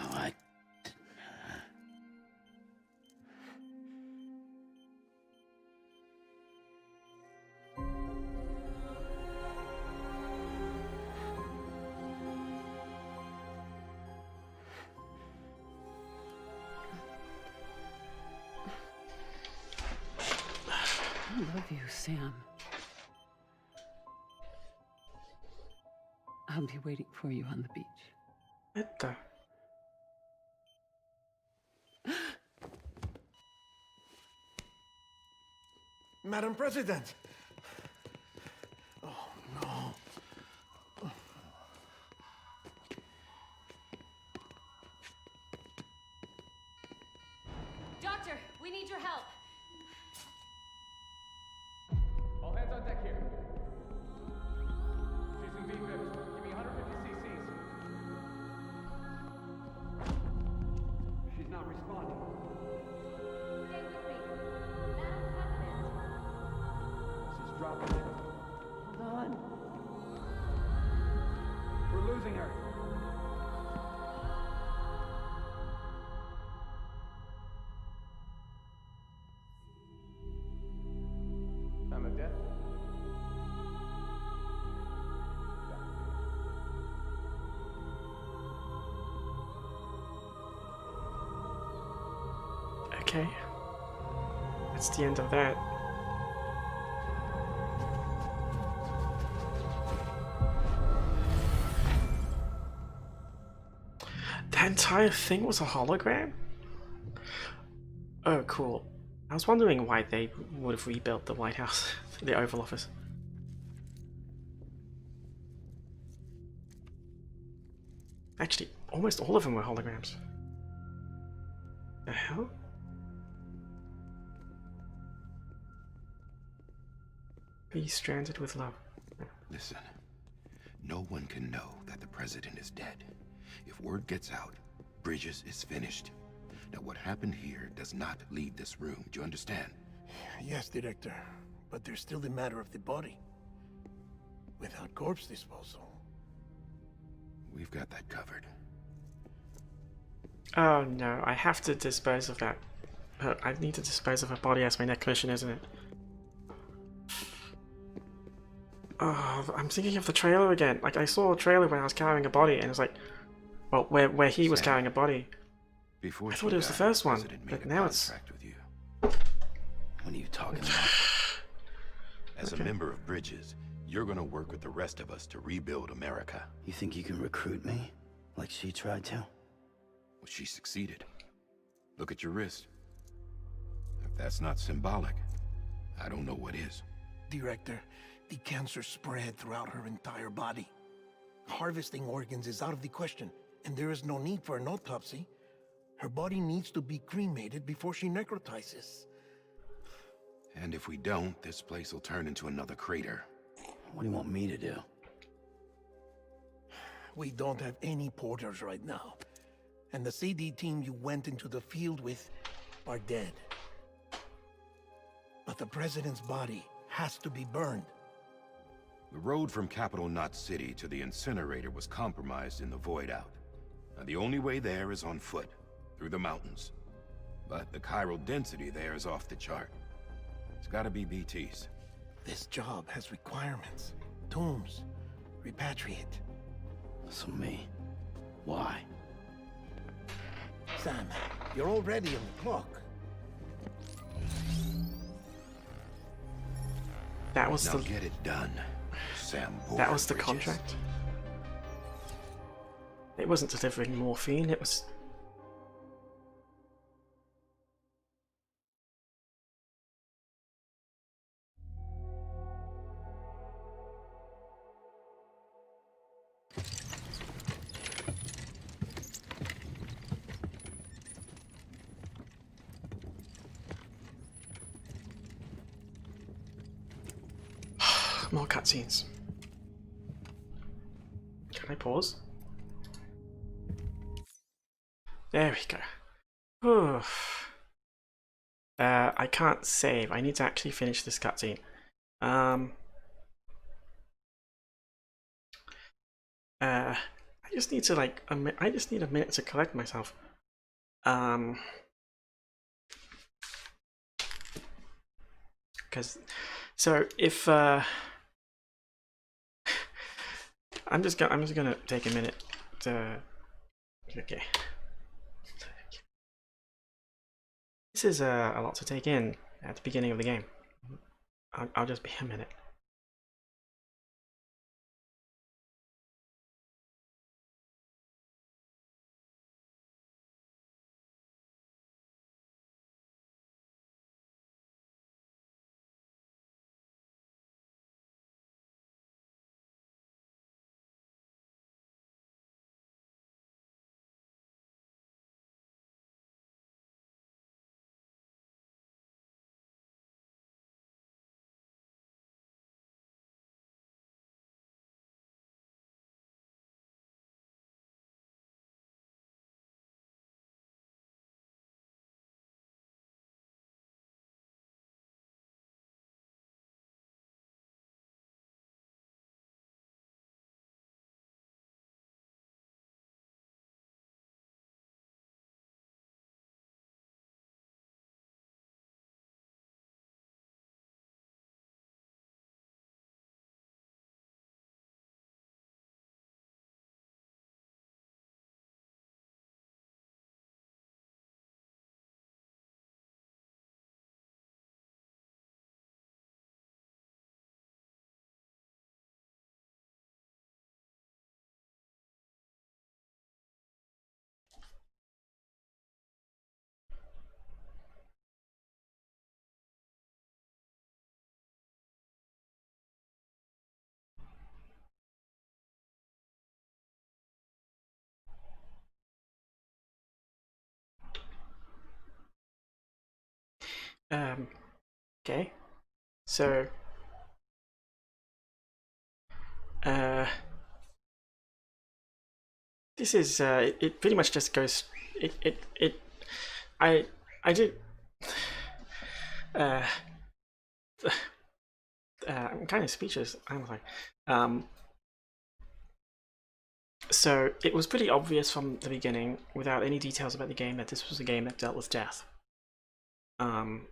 I love you, Sam. I'll be waiting for you on the beach. What the? Madam President! Oh, no. Doctor, we need your help. All hands on deck here. She's in V-Vips. Give me 150 cc's. She's not responding. Stay with me. Madam President. She's dropping. Hold on. We're losing her. Time of death? Okay. That's the end of that. The entire thing was a hologram? Oh, cool. I was wondering why they would have rebuilt the White House, the Oval Office. Actually, almost all of them were holograms. The hell? Be stranded with love. Listen, no one can know that the president is dead. If word gets out, Bridges is finished. Now, what happened here does not leave this room. Do you understand? Yes, Director. But there's still the matter of the body. Without corpse disposal. We've got that covered. Oh no, I have to dispose of that. I need to dispose of her body as my next mission, isn't it? Oh, I'm thinking of the trailer again. Like, I saw a trailer when I was carrying a body, and it's like, well, where he was carrying a body. Before I thought it was the first one, but now it's... With you. What are you talking about? As a member of Bridges, you're gonna work with the rest of us to rebuild America. You think you can recruit me? Like she tried to? Well, she succeeded. Look at your wrist. If that's not symbolic, I don't know what is. Director, the cancer spread throughout her entire body. Harvesting organs is out of the question, and there is no need for an autopsy. Her body needs to be cremated before she necrotizes. And if we don't, this place will turn into another crater. What do you want me to do? We don't have any porters right now. And the CD team you went into the field with are dead. But the president's body has to be burned. The road from Capital Knot City to the incinerator was compromised in the void out. Now, the only way there is on foot, through the mountains. But the chiral density there is off the chart. It's gotta be BTs. This job has requirements. Tombs. Repatriate. So me. Why? Sam, you're already on the clock. That was now the... get it done, Sam. That was the Bridges. contract. It wasn't delivering morphine, it was... More cutscenes. Can I pause? There we go. I can't save. I need to actually finish this cutscene. I just need to like I just need a minute to collect myself. Because so if I'm just gonna take a minute to okay. This is a lot to take in at the beginning of the game. I'll just be a minute. Okay. So this is it pretty much just goes I did I'm kind of speechless. I'm like so it was pretty obvious from the beginning, without any details about the game, that this was a game that dealt with death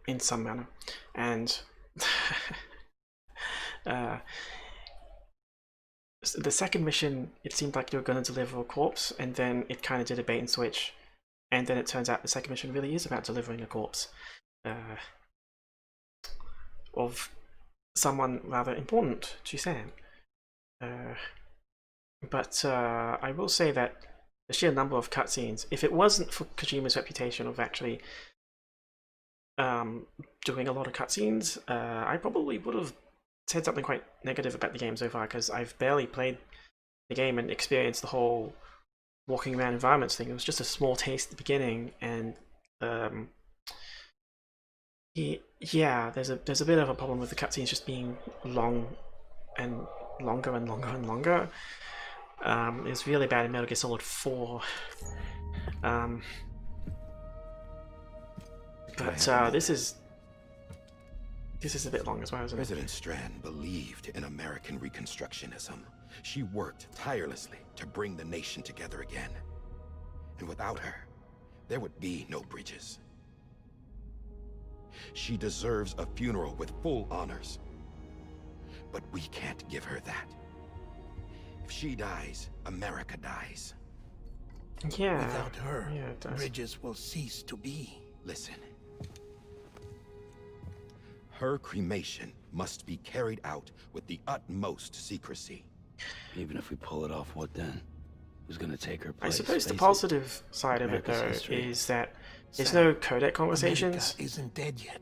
in some manner. And the second mission, it seemed like you were going to deliver a corpse, and then it kind of did a bait and switch, and then it turns out the second mission really is about delivering a corpse of someone rather important to Sam. But I will say that the sheer number of cutscenes, if it wasn't for Kojima's reputation of actually doing a lot of cutscenes, I probably would have said something quite negative about the game so far, because I've barely played the game and experienced the whole walking around environments thing. It was just a small taste at the beginning, and yeah, there's a bit of a problem with the cutscenes just being long and longer and longer and longer. It was really bad in Metal Gear Solid 4. But this is a bit long as well, isn't it? President Strand believed in American Reconstructionism. She worked tirelessly to bring the nation together again. And without her, there would be no bridges. She deserves a funeral with full honors. But we can't give her that. If she dies, America dies. Yeah. Without her, yeah, it does. bridges will cease to be. Listen. Her cremation must be carried out with the utmost secrecy. Even if we pull it off, what then? Who's gonna take her place? I suppose the Face positive side of it, America's though, history. is that there's Sam, no codec conversations. America isn't dead yet.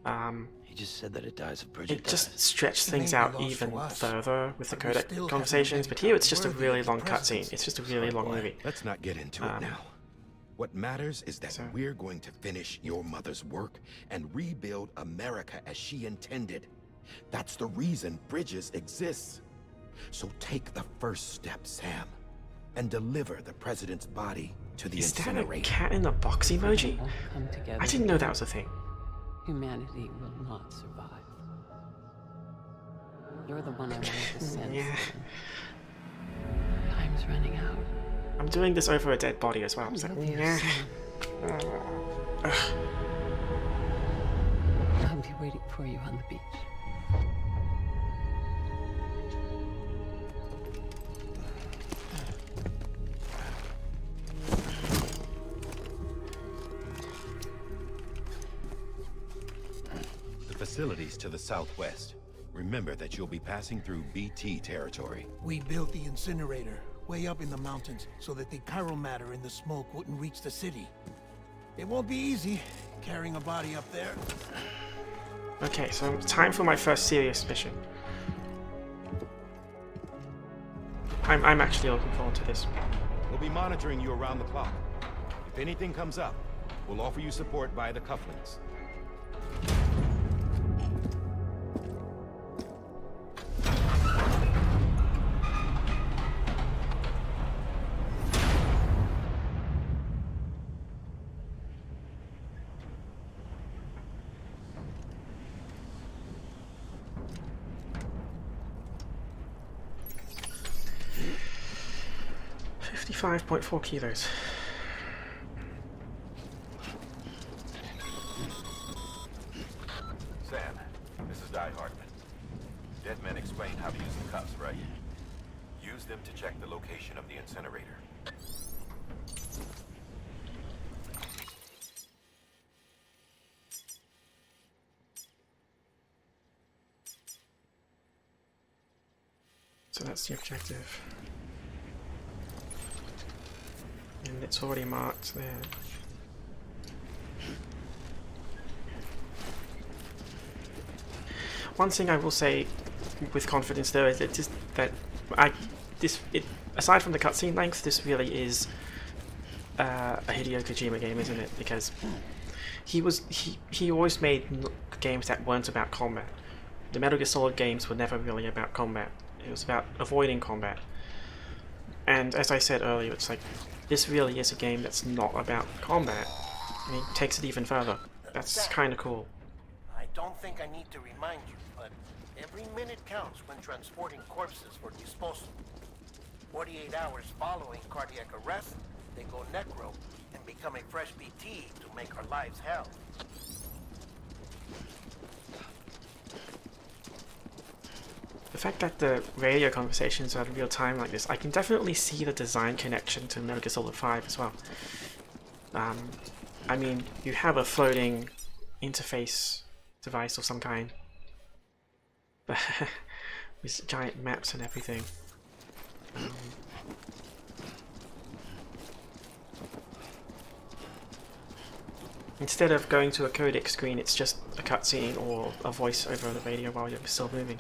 He just said that it dies if Bridget It just dies. stretched It things may be out lost even to us, further with the but we still codec have conversations, an but here it's just a worthy really of long the cutscene. presidency. It's just a really long movie. Let's not get into it now. What matters is that we're going to finish your mother's work and rebuild America as she intended. That's the reason Bridges exists. So take the first step, Sam, and deliver the president's body to the Is that a incinerator. cat in a box emoji? Won't come together. I didn't know that was a thing. Humanity will not survive. You're the one I wanted to send. Yeah. Time's running out. I'm doing this over a dead body as well. So, You'll be yeah. soon. I'll be waiting for you on the beach. The facilities to the southwest. Remember that you'll be passing through BT territory. We built the incinerator way up in the mountains so that the chiral matter in the smoke wouldn't reach the city. It won't be easy carrying a body up there. Okay, so time for my first serious mission. I'm actually looking forward to this. We'll be monitoring you around the clock. If anything comes up, we'll offer you support via the cufflinks. $55.4 kilos. Sam, this is Di Hartman. Dead men explained how to use the cuffs, right? Use them to check the location of the incinerator. So that's the objective. And it's already marked there. One thing I will say with confidence though is aside from the cutscene length, this really is a Hideo Kojima game, isn't it? Because he always made games that weren't about combat. The Metal Gear Solid games were never really about combat. It was about avoiding combat. And as I said earlier, it's like, this really is a game that's not about combat. And it takes it even further. That's kind of cool. I don't think I need to remind you, but every minute counts when transporting corpses for disposal. 48 hours following cardiac arrest, they go necro and become a fresh BT to make our lives hell. The fact that the radio conversations are in real time like this, I can definitely see the design connection to Metal Gear Solid 5 as well. I mean, you have a floating interface device of some kind, with giant maps and everything. Instead of going to a codec screen, it's just a cutscene or a voice over the radio while you're still moving.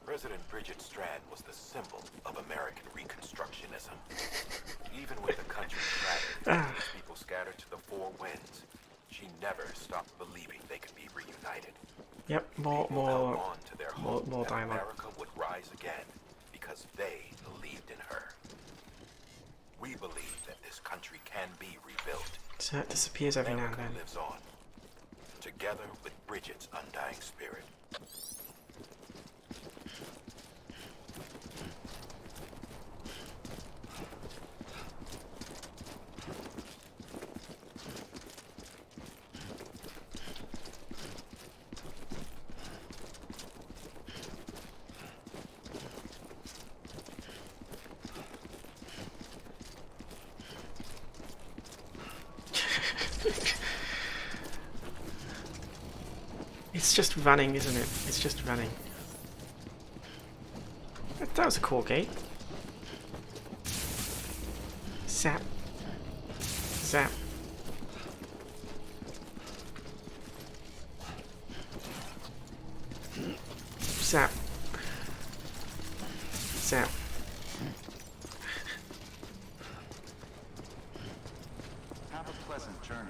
President Bridget Strand was the symbol of American Reconstructionism. Even with the country shattered and its people scattered to the four winds, she never stopped believing they could be reunited. Yep, more dialogue. America would rise again because they believed in her. We believe that this country can be rebuilt. So it disappears every now and then. Lives on, together with Bridget's undying spirit. It's just running, isn't it? It's just running. That was a cool gate. Zap. Zap. Zap. Zap. Have a pleasant journey.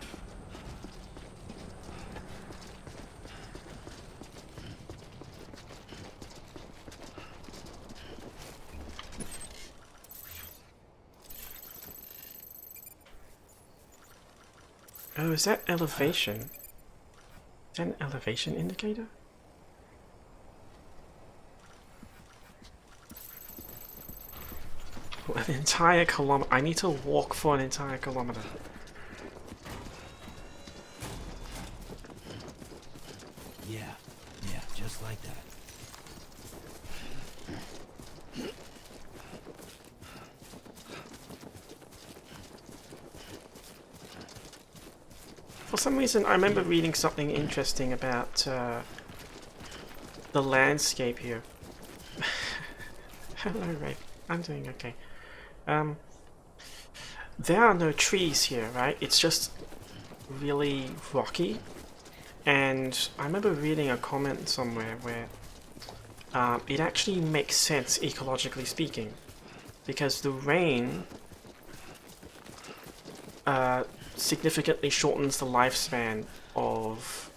Oh, is that elevation? Is that an elevation indicator? Oh, an entire kilometer. I need to walk for an entire kilometer. Yeah, just like that. For some reason, I remember reading something interesting about the landscape here. Hello, Ray. I'm doing okay. There are no trees here, right? It's just really rocky. And I remember reading a comment somewhere where it actually makes sense ecologically speaking, because the rain significantly shortens the lifespan of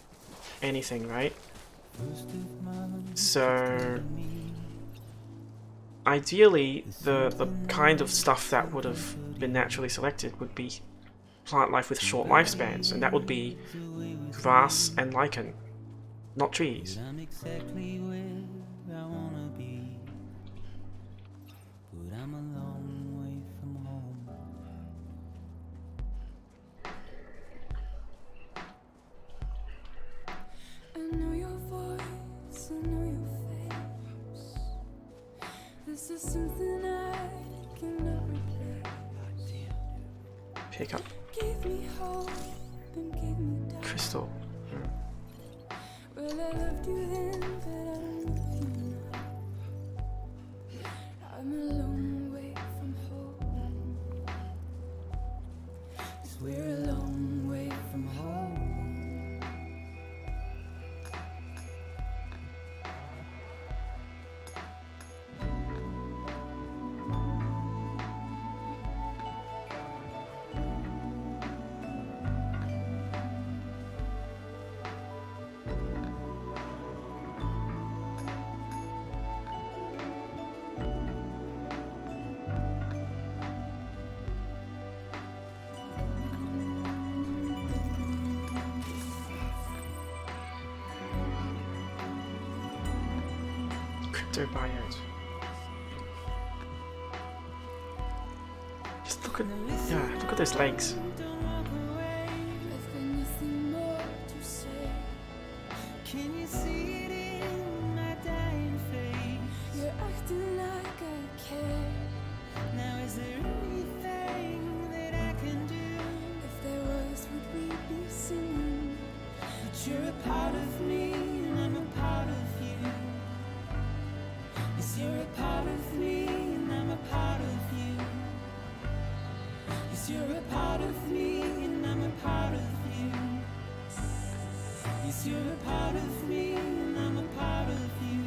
anything, right? So ideally, the kind of stuff that would have been naturally selected would be plant life with short lifespans, and that would be grass and lichen, not trees. I'm exactly where I wanna be, but I'm a long way from home. I know your voice, I know your face. This is something I cannot replace. Pick up. Give me hope and give me doubt. Crystal. Well, I loved you then, but I don't love you now. I'm a long way from home. 'Cause we're a long way from home. Buyout. Just look at those legs. Can you see it in my dying face? You're acting like I care. Now is there anything that I can do? If there was, would we be singing? But you're a part of me and I'm a part of you. Yes, you're a part of me and I'm a part of you. Yes, you're a part of me and I'm a part of you. Yes, you're a part of me and I'm a part of you.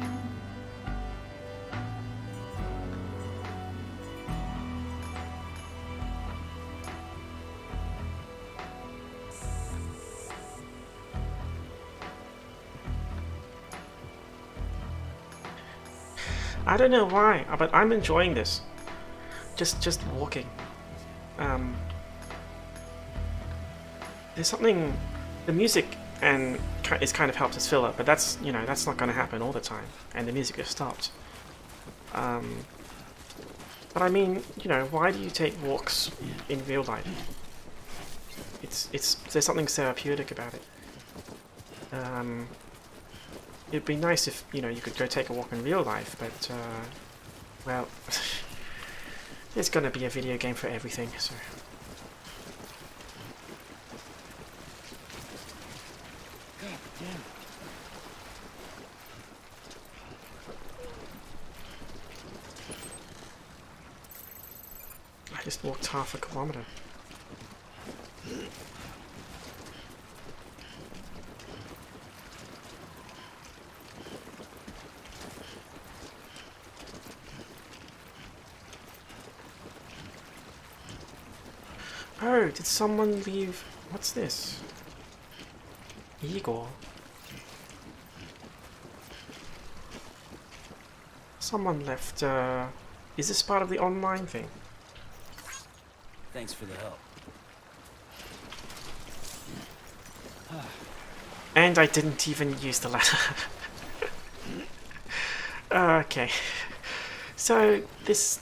I don't know why, but I'm enjoying this. Just walking. There's something. The music and is kind of helps as filler, but that's that's not going to happen all the time, and the music has stopped. But I mean, why do you take walks in real life? There's something therapeutic about it. It'd be nice if you could go take a walk in real life, but well, there's gonna be a video game for everything, so. God damn it. I just walked half a kilometer. Oh, did someone leave? What's this? Igor. Someone left, is this part of the online thing? Thanks for the help. And I didn't even use the ladder. Okay. So this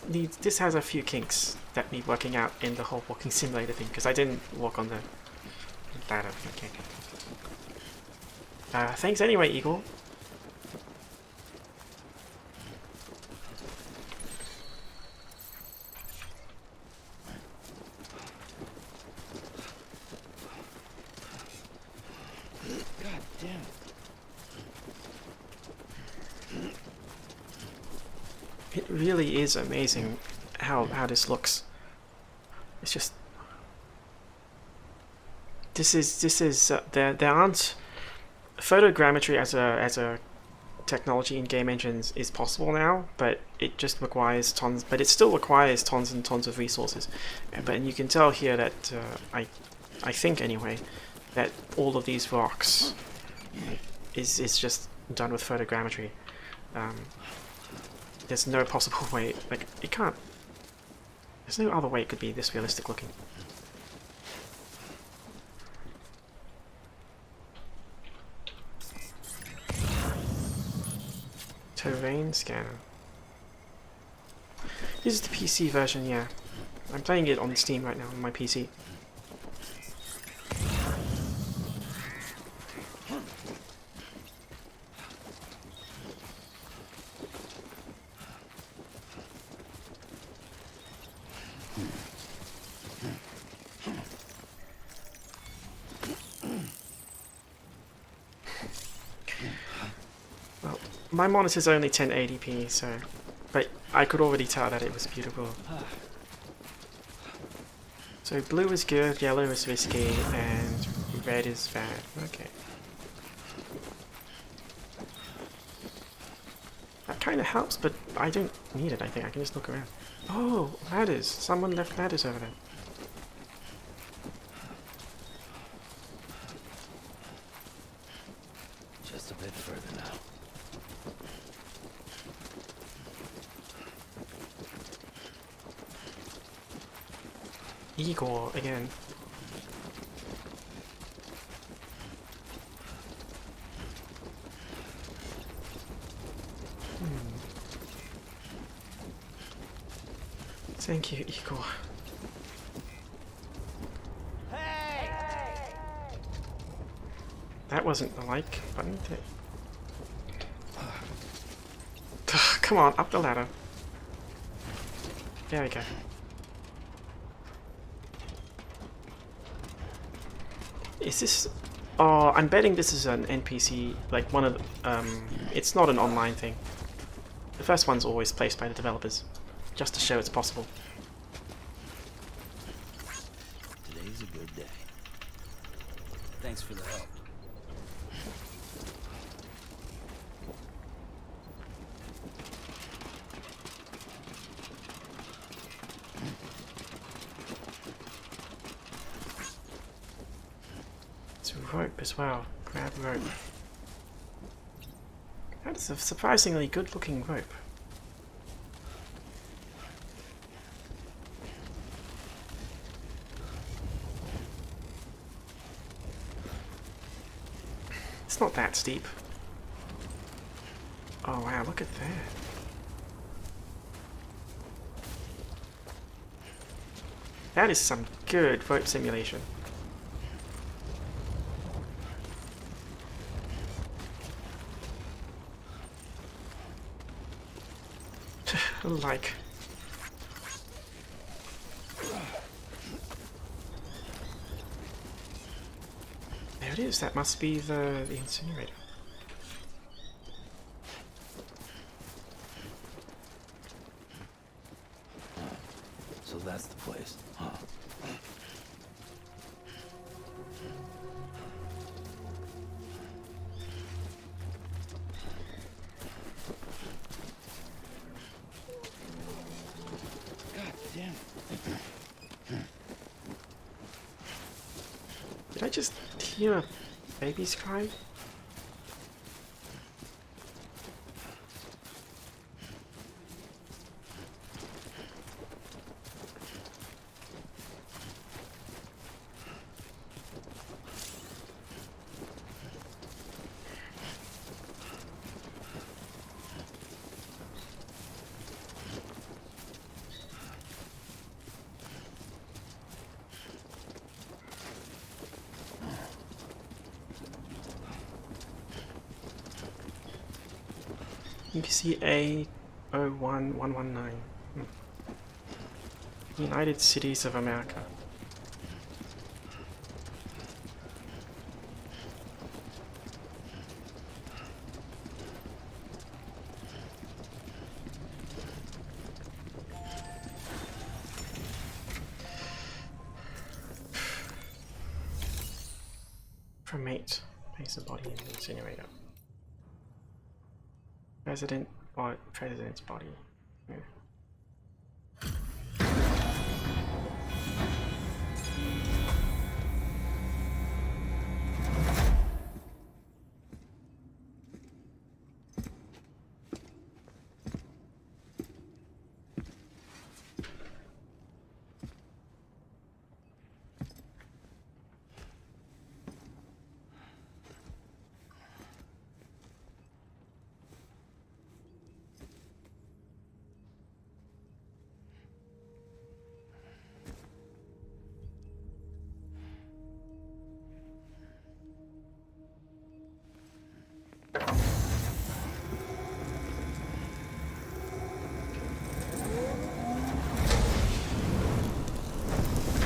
has a few kinks that need working out in the whole walking simulator thing, because I didn't walk on the ladder. Okay. Thanks anyway, Eagle. God damn it. It really is amazing how this looks. It's just this is there aren't photogrammetry as a technology in game engines is possible now, but it just requires tons. But it still requires tons and tons of resources. But you can tell here that I think anyway that all of these rocks is just done with photogrammetry. There's no possible way, like, it can't, there's no other way it could be this realistic looking. Terrain scanner. This is the PC version, yeah. I'm playing it on Steam right now on my PC. My monitor's only 1080p, so, but I could already tell that it was beautiful. So blue is good, yellow is risky, and red is bad. Okay. That kind of helps, but I don't need it, I think. I can just look around. Oh, ladders. Someone left ladders over there. Just a bit further now. Igor again. Thank you, Igor. Hey! That wasn't the like button. Come on, up the ladder. There we go. Is this... Oh, I'm betting this is an NPC, like one of the, it's not an online thing. The first one's always placed by the developers, just to show it's possible. Today's a good day. Thanks for the help. Rope as well. Grab rope. That is a surprisingly good looking rope. It's not that steep. Oh wow, look at that. That is some good rope simulation. Like, there it is. That must be the incinerator. So that's the place, huh? Did I just hear a baby's cry? You can see A01119. United Cities of America. Cremate. Place the body in the incinerator. President's body. Yeah.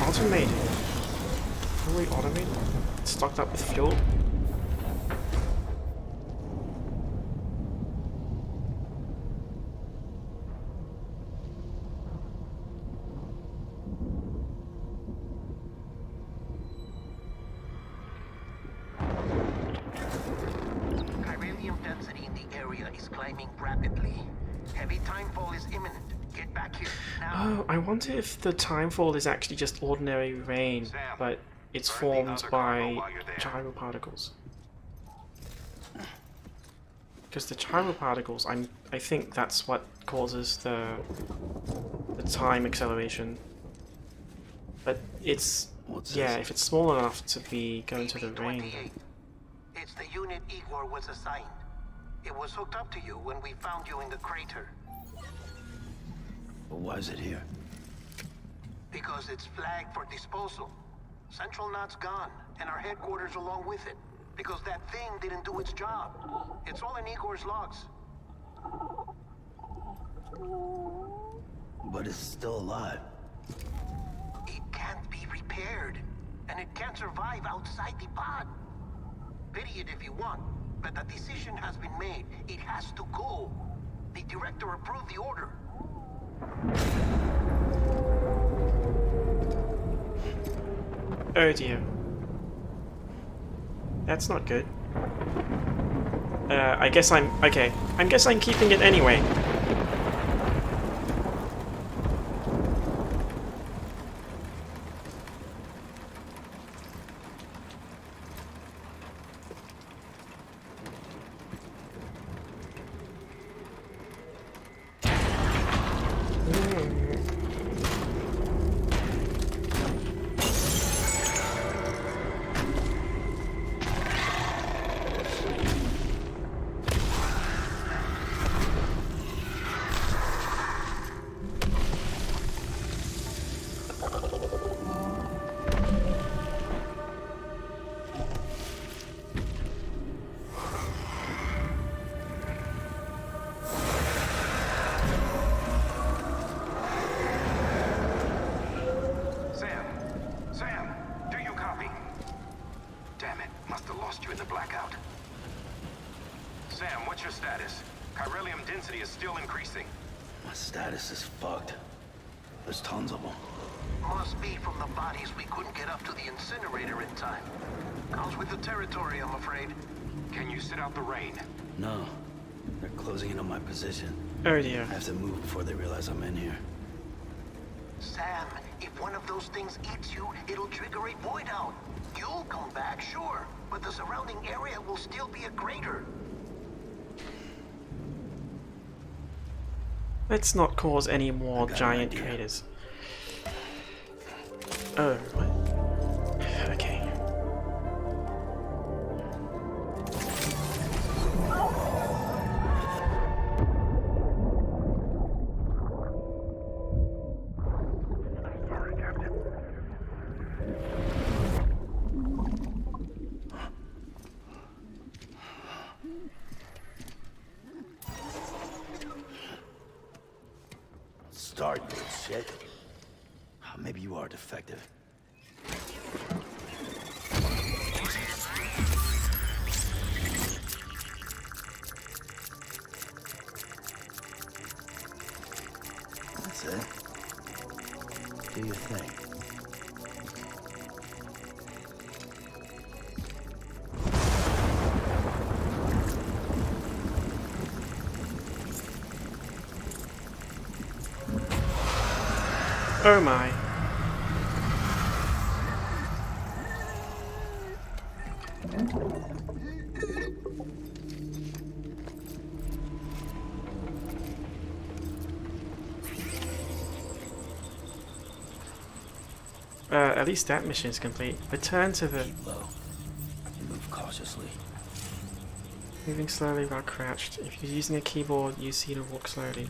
Automated. Fully automated? Stocked up with fuel? Chiralium density in the area is climbing rapidly. Heavy timefall is imminent. Get back here now. Oh, I wonder if the timefall is actually just ordinary rain, but it's formed by gyroparticles. Because the gyroparticles, I think that's what causes the time acceleration. But it's if it's small enough to be going to the rain. Then. It's the unit Igor was assigned. It was hooked up to you when we found you in the crater. But why is it here? Because it's flagged for disposal. Central Knot's gone, and our headquarters along with it. Because that thing didn't do its job. It's all in Igor's logs. But it's still alive. It can't be repaired, and it can't survive outside the pod. Pity it if you want, but the decision has been made. It has to go. The director approved the order. Oh dear. That's not good. I guess I'm keeping it anyway. Status is fucked. There's tons of them. Must be from the bodies we couldn't get up to the incinerator in time. Comes with the territory, I'm afraid. Can you sit out the rain? No. They're closing in on my position. Oh dear. I have to move before they realize I'm in here. Sam, if one of those things eats you, it'll trigger a void out. You'll come back, sure, but the surrounding area will still be a crater. Let's not cause any more giant craters. Oh, what? Okay. Sorry, Captain. Sorry, little shit. Maybe you are defective. That's it. Do your thing. Oh my. At least that mission is complete. Return to the... Keep low. And move cautiously. Moving slowly while crouched. If you're using a keyboard, use C to walk slowly.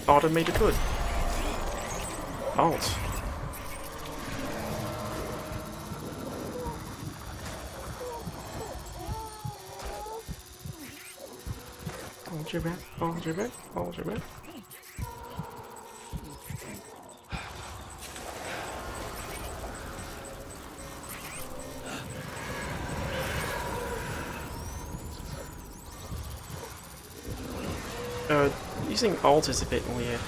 Automated hood. Alt. Hold your breath, hold your breath, hold your breath. Using alt is a bit weird.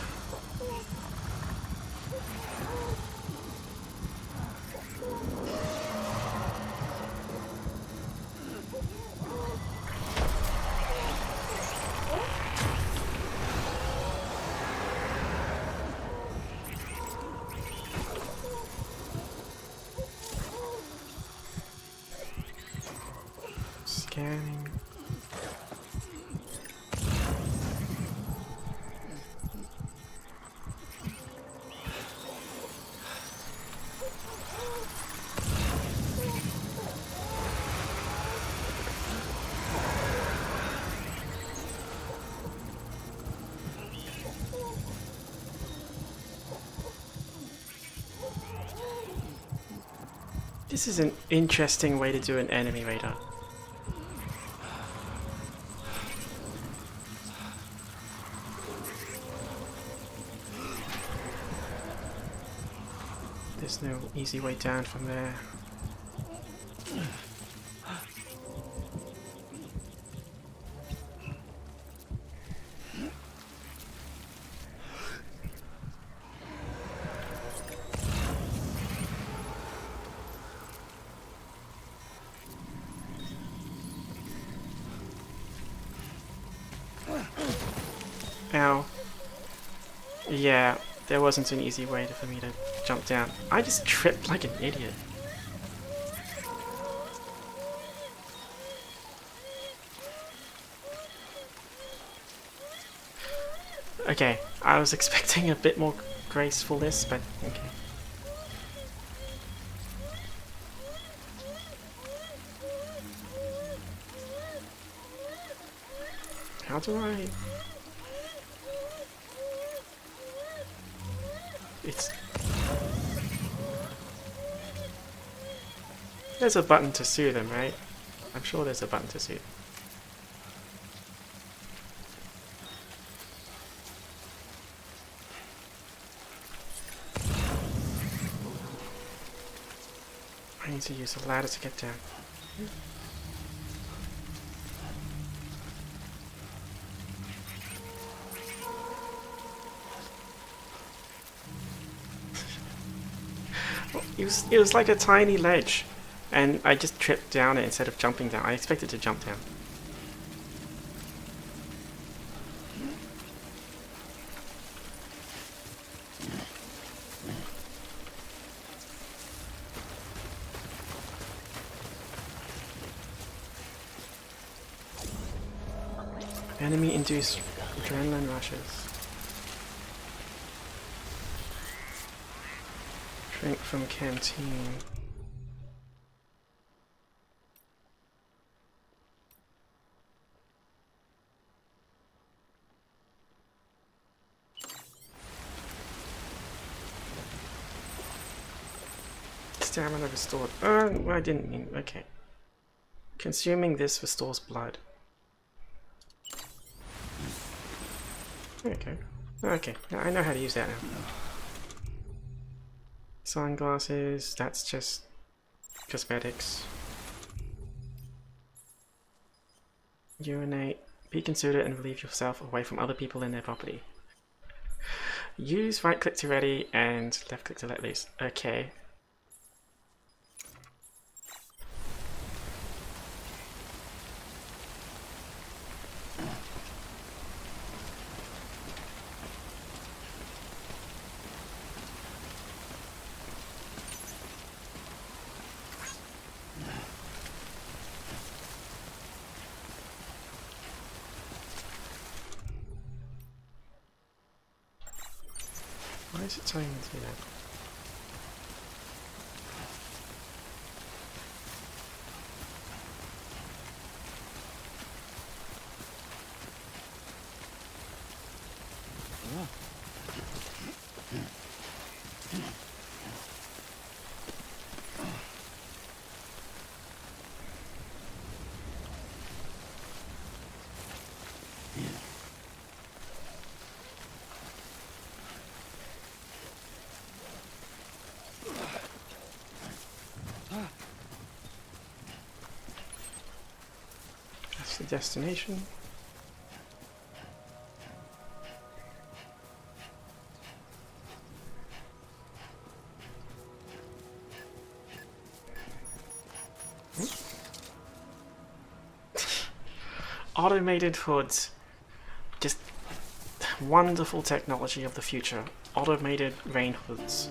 Scanning. This is an interesting way to do an enemy radar. There's no easy way down from there. Ow. Yeah, there wasn't an easy way for me to jump down. I just tripped like an idiot. Okay, I was expecting a bit more gracefulness, but okay. How do I... It's... There's a button to soothe them, right? I'm sure there's a button to soothe. I need to use a ladder to get down. It was like a tiny ledge, and I just tripped down it instead of jumping down. I expected to jump down. Enemy-induced adrenaline rushes. Drink from canteen. stamina restored. Oh, I didn't mean. Okay. Consuming this restores blood. Okay. Okay, I know how to use that now. Sunglasses, that's just cosmetics. Urinate. Be considerate and relieve yourself away from other people and their property. Use right click to ready and left click to let loose. Okay. Why is it telling me to do that? That's the destination. Automated hoods. Just wonderful technology of the future. Automated rain hoods.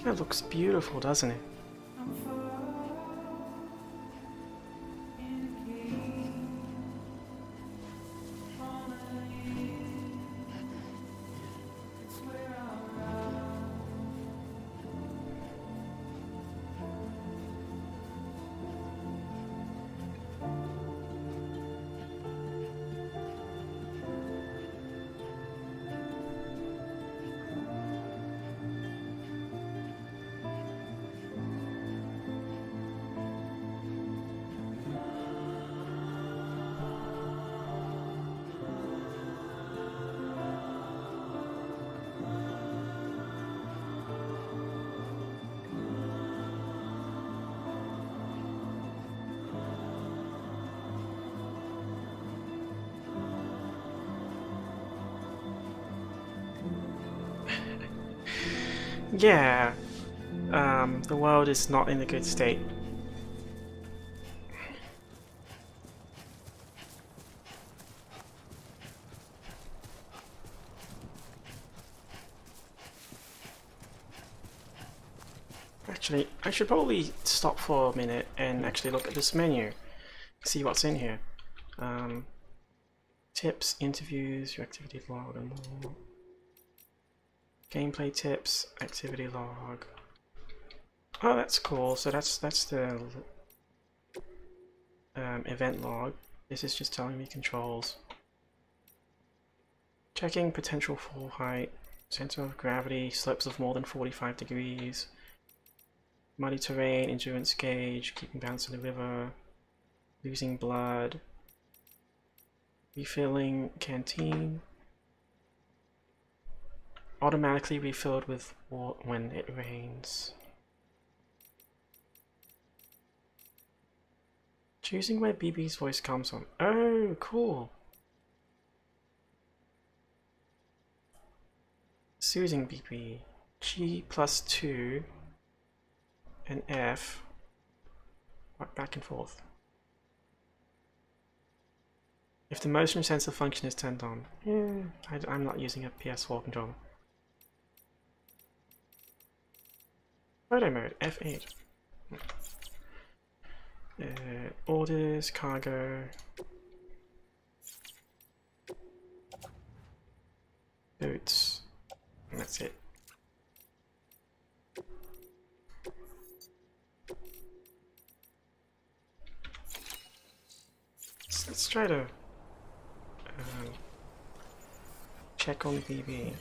That looks beautiful, doesn't it? Yeah, the world is not in a good state. Actually, I should probably stop for a minute and actually look at this menu, see what's in here. Tips, interviews, your activity log, and more. Gameplay tips, activity log. Oh, that's cool. So that's the event log. This is just telling me controls. Checking potential fall height, center of gravity, slopes of more than 45 degrees, muddy terrain, endurance gauge, keeping balance in the river, losing blood, refilling canteen. Automatically refilled with water when it rains. Choosing where BB's voice comes from. Oh, cool. Soothing BB. G plus 2 and F. Back and forth. If the motion sensor function is turned on. I'm not using a PS4 controller. Photo mode, F8. Orders, cargo. Boots. And that's it. Let's try to check on BB.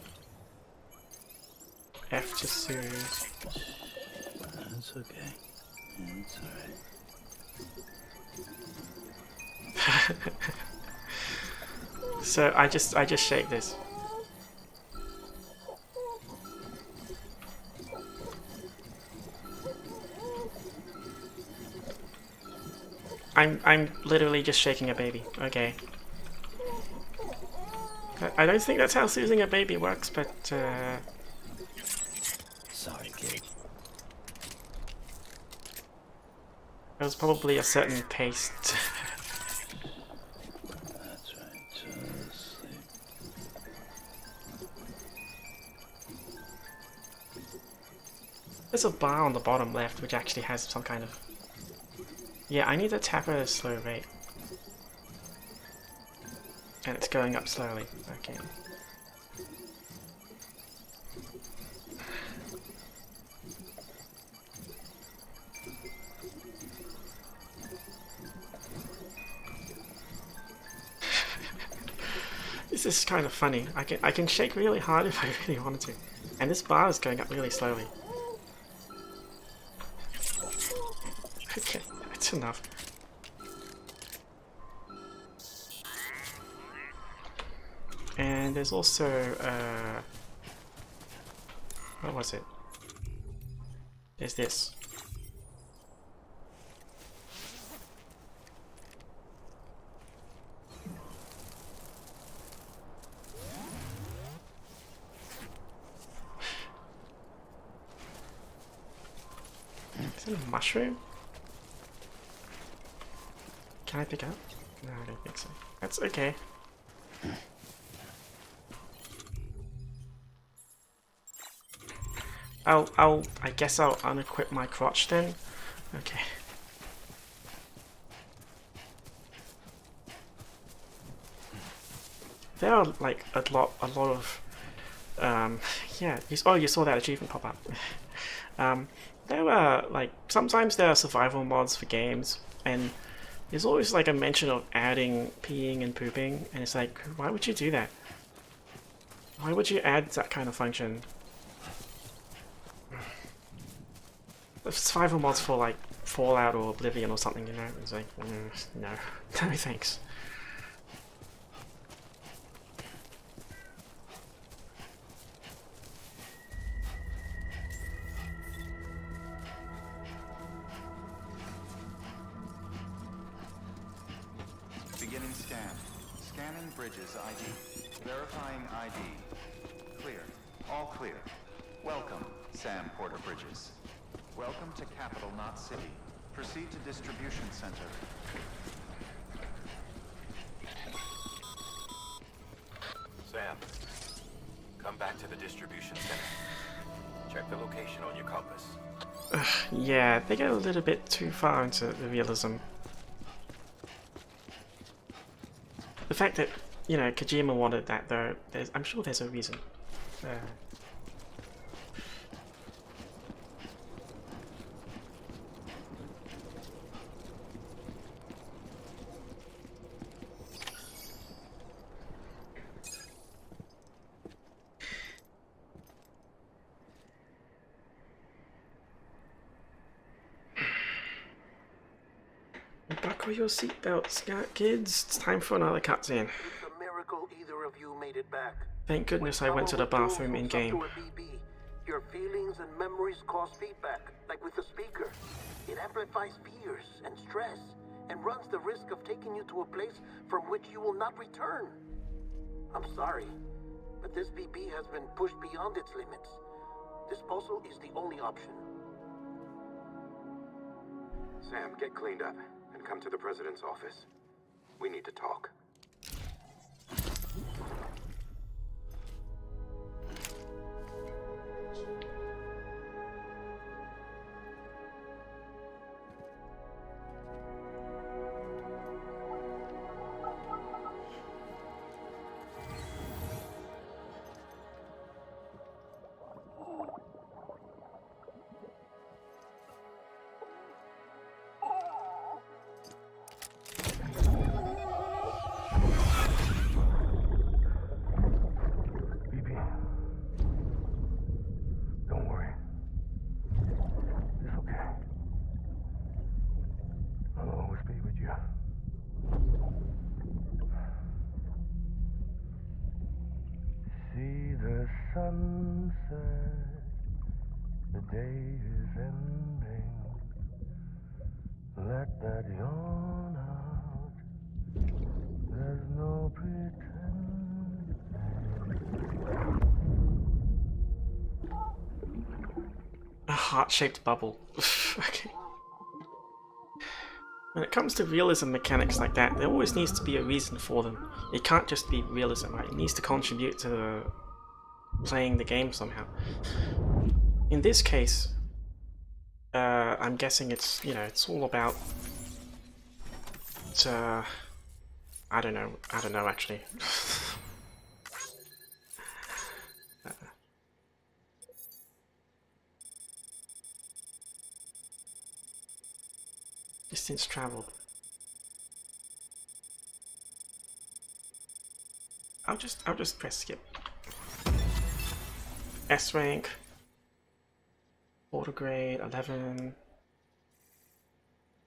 F to series. That's okay. It's alright. So I just shake this. I'm literally just shaking a baby. Okay. I don't think that's how soothing a baby works, but Sorry, kid. There was probably a certain taste. That's right. Just sleep. There's a bar on the bottom left which actually has some kind of... Yeah, I need to tap at a slow rate. And it's going up slowly. Okay. This is kind of funny. I can shake really hard if I really wanted to. And this bar is going up really slowly. Okay, that's enough. And there's also, what was it? There's this. Is it a mushroom? Can I pick up? No, I don't think so. That's okay. I guess I'll unequip my crotch then. Okay. There are like a lot of yeah, you saw that achievement pop up. There were like sometimes there are survival mods for games, and there's always like a mention of adding peeing and pooping, and it's like, why would you do that? Why would you add that kind of function? Survival mods for like Fallout or Oblivion or something, you know? It's like, no, no thanks. Beginning scan. Scanning bridges ID. Verifying ID. Clear. All clear. Welcome, Sam Porter Bridges. Welcome to Capital Knot City. Proceed to distribution center. Sam, come back to the distribution center. Check the location on your compass. Yeah, they get a little bit too far into the realism. The fact that, you know, Kojima wanted that though, I'm sure there's a reason. Buckle your seatbelts, kids. It's time for another cutscene. It's a miracle either of you made it back. Thank goodness I went to the bathroom in game. Your feelings and memories cause feedback, like with the speaker. It amplifies fears and stress, and runs the risk of taking you to a place from which you will not return. I'm sorry, But this BB has been pushed beyond its limits. Disposal is the only option. Sam, get cleaned up and come to the president's office. We need to talk. Sunset, the day is ending. Let that yawn out. There's no pretending. A heart-shaped bubble. Okay. When it comes to realism mechanics like that, there always needs to be a reason for them. It can't just be realism, right? It needs to contribute to playing the game somehow. In this case, I'm guessing it's, you know, it's all about I don't know actually. Distance traveled. I'll just press skip. S rank, auto grade 11,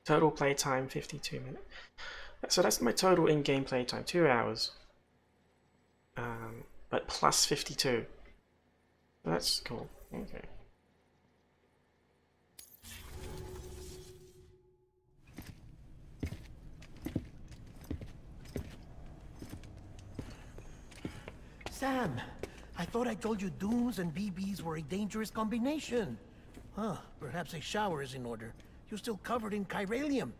total playtime 52 minutes. So that's my total in-game playtime, 2 hours, but plus 52. That's cool. Okay. Sam, I thought I told you dooms and BBs were a dangerous combination. Huh, perhaps a shower is in order. You're still covered in chiralium.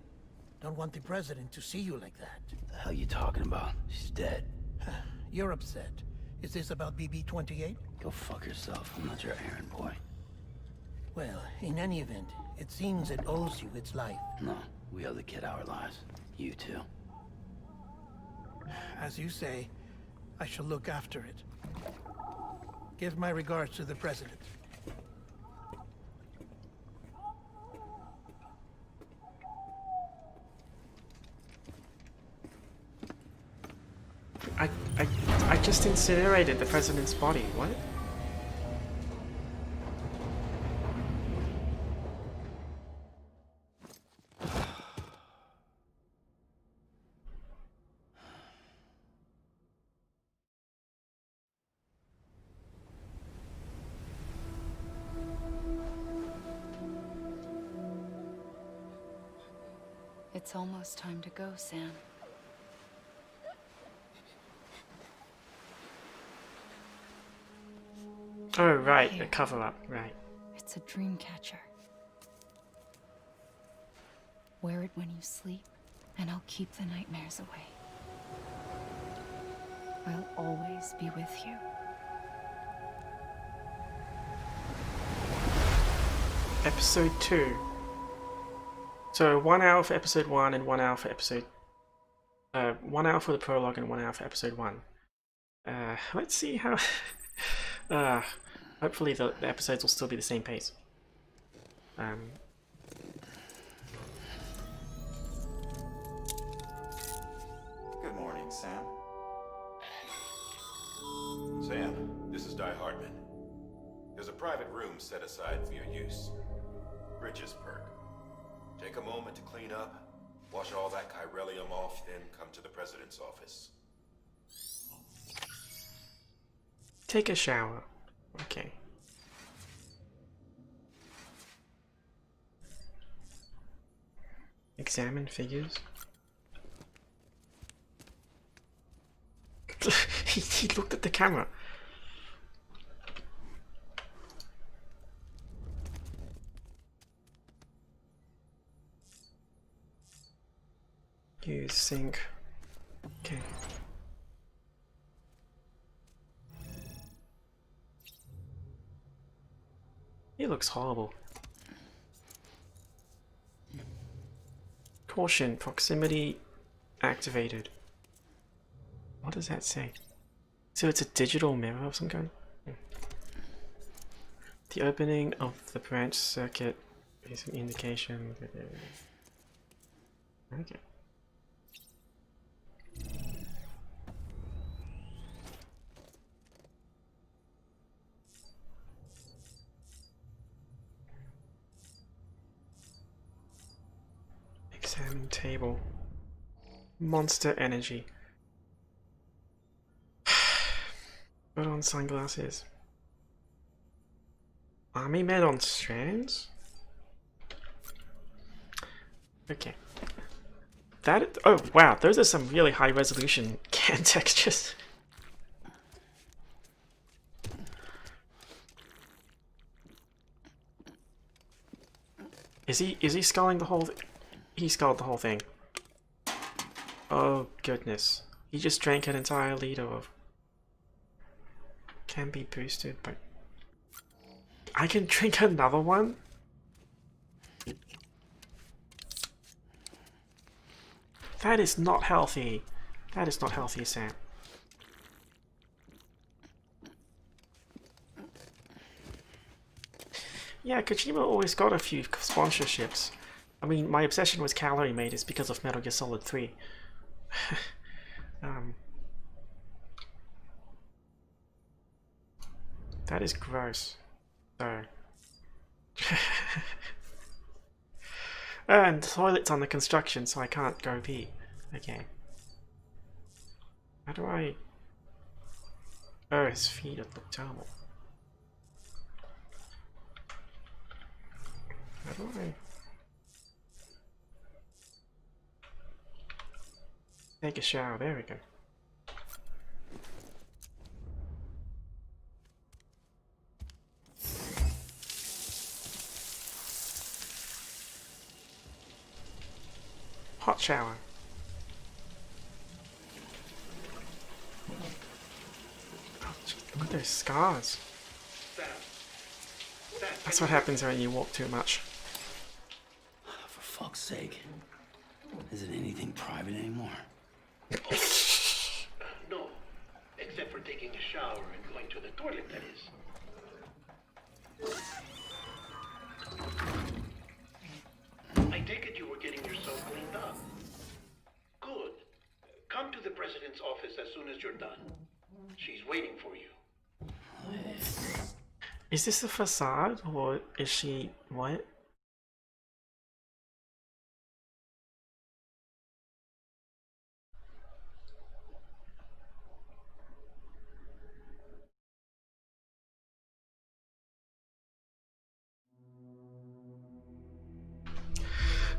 Don't want the president to see you like that. The hell you talking about? She's dead. You're upset. Is this about BB-28? Go fuck yourself. I'm not your errand boy. Well, in any event, it seems it owes you its life. No, we owe the kid our lives. You too. As you say, I shall look after it. Give my regards to the president. I just incinerated the president's body. What? It's almost time to go, Sam. Oh, right, a cover-up, right. It's a dream catcher. Wear it when you sleep, and I'll keep the nightmares away. I'll always be with you. Episode 2. So 1 hour for episode 1 and 1 hour for episode... 1 hour for the prologue and 1 hour for episode 1. Let's see how... hopefully the episodes will still be the same pace. Good morning, Sam. Sam, this is Di Hartman. There's a private room set aside for your use. Bridges perk. Take a moment to clean up, wash all that chiralium off, then come to the president's office. Take a shower. Okay. Examine figures. he looked at the camera. sink. Okay. He looks horrible. Caution, proximity activated. What does that say? So it's a digital mirror of some kind? The opening of the branch circuit is an indication that there is... Okay. Examine table. Monster energy. Put on sunglasses. Army men on strands? Okay. That, oh wow, those are some really high resolution can textures. Is he sculling the whole he sculled the whole thing. Oh goodness. He just drank an entire liter of, can be boosted, but I can drink another one? That is not healthy. That is not healthy, Sam. Yeah, Kojima always got a few sponsorships. I mean, my obsession with Calorie Mate is because of Metal Gear Solid 3. That is gross. So. And the toilet's under construction, so I can't go pee. Okay. How do I... Oh, his feet look terrible. How do I... Take a shower, there we go. Hot shower. Oh, look at those scars. That's what happens when you walk too much. For fuck's sake. Is it anything private anymore? No, except for taking a shower and going to the toilet, that is. I take it you were getting yourself cleaned up. Good. Come to the president's office as soon as you're done. She's waiting for you. Is this a facade, or is she... what?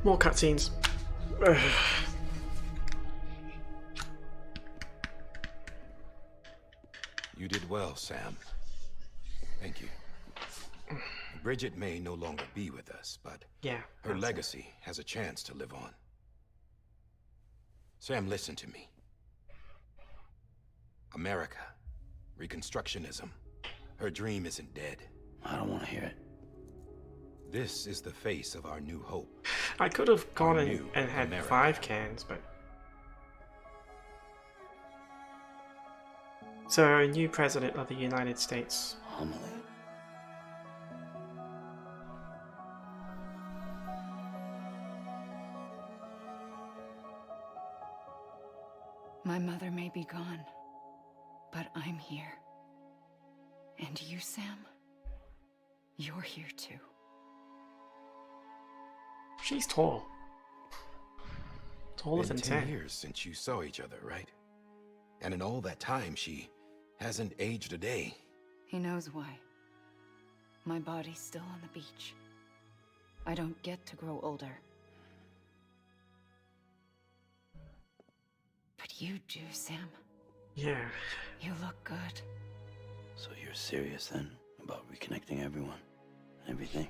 More cutscenes. You did well, Sam. Thank you. Bridget may no longer be with us, but yeah, her legacy has a chance to live on. Sam, listen to me. America, Reconstructionism. Her dream isn't dead. I don't want to hear it. This is the face of our new hope. I could have gone in and had America. 5 cans, but... So, a new president of the United States. Homily. My mother may be gone, but I'm here. And you, Sam? You're here too. She's tall. Taller than 10 years since you saw each other, right? And in all that time, she hasn't aged a day. He knows why. My body's still on the beach. I don't get to grow older. But you do, Sam. Yeah. You look good. So you're serious then about reconnecting everyone? Everything?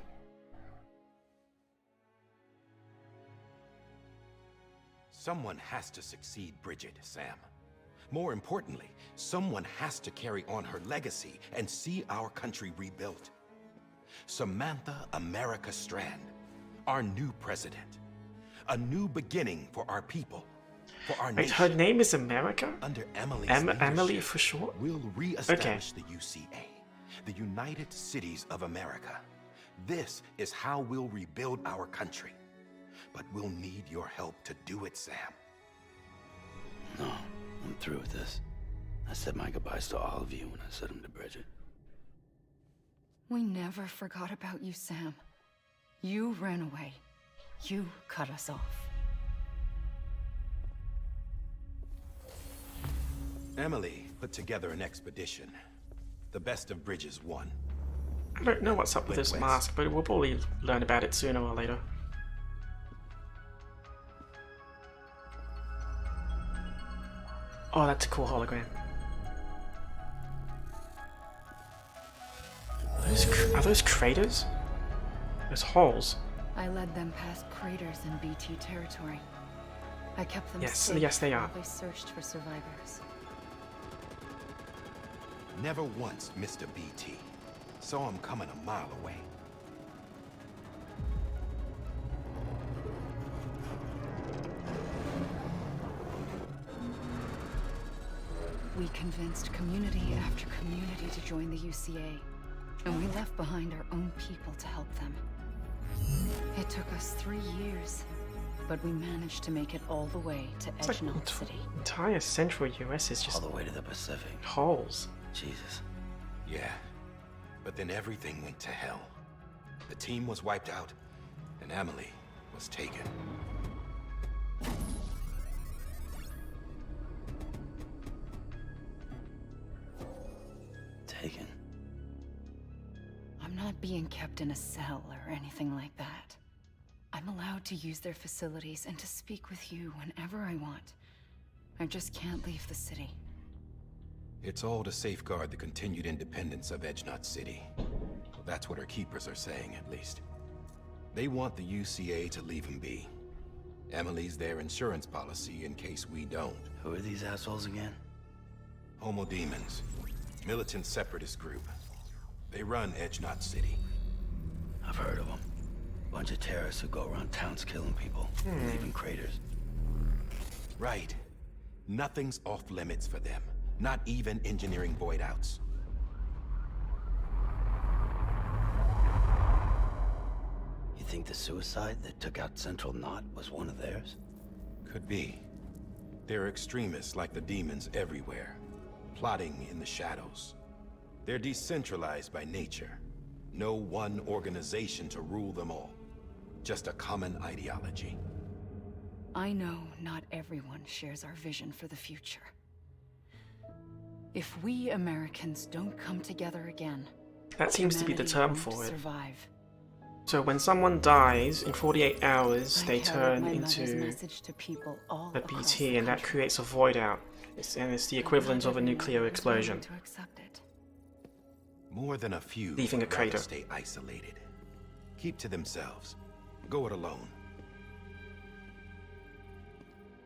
Someone has to succeed Bridget, Sam. More importantly, someone has to carry on her legacy and see our country rebuilt. Samantha America Strand, our new president. A new beginning for our people, for our Wait, nation. her name is America? Under Emily's Emily leadership, for short? we'll re-establish the UCA, the United Cities of America. This is how we'll rebuild our country. But we'll need your help to do it, Sam. No, I'm through with this. I said my goodbyes to all of you when I said them to Bridget. We never forgot about you, Sam. You ran away. You cut us off. Emily put together an expedition. The best of Bridges won. I don't know what's up with this mask, but we'll probably learn about it sooner or later. Oh, that's a cool hologram. Are those craters? Those holes? I led them past craters in BT territory. I kept them Yes, safe yes they are. while they searched for survivors. Never once missed a BT. Saw him coming a mile away. We convinced community after community to join the UCA, and we left behind our own people to help them. It took us 3 years, but we managed to make it all the way to It's like Edgemont City. Entire central US is just all the way to the Pacific. Holes. Jesus. Yeah, but then everything went to hell. The team was wiped out, and Emily was taken. Taken? I'm not being kept in a cell or anything like that. I'm allowed to use their facilities and to speak with you whenever I want. I just can't leave the city. It's all to safeguard the continued independence of Edgemont City. Well, that's what our keepers are saying, at least. They want the UCA to leave him be. Emily's their insurance policy in case we don't. Who are these assholes again? Homo Demons. Militant separatist group. They run Edgemont City. I've heard of them. Bunch of terrorists who go around towns killing people, leaving craters. Right. Nothing's off limits for them. Not even engineering void outs. You think the suicide that took out Central Knot was one of theirs? Could be. There are extremists like the demons everywhere, plotting in the shadows. They're decentralized by nature. No one organization to rule them all. Just a common ideology. I know not everyone shares our vision for the future. If we Americans don't come together again, That seems to be the humanity term won't for it. survive. So when someone dies, in 48 hours, I they carried turn my mother's into message to people all a across BT, the and that country. creates a void out. And it's the equivalent of a nuclear explosion. To accept it. More than a few Leaving a would rather crater. stay isolated. Keep to themselves. Go it alone.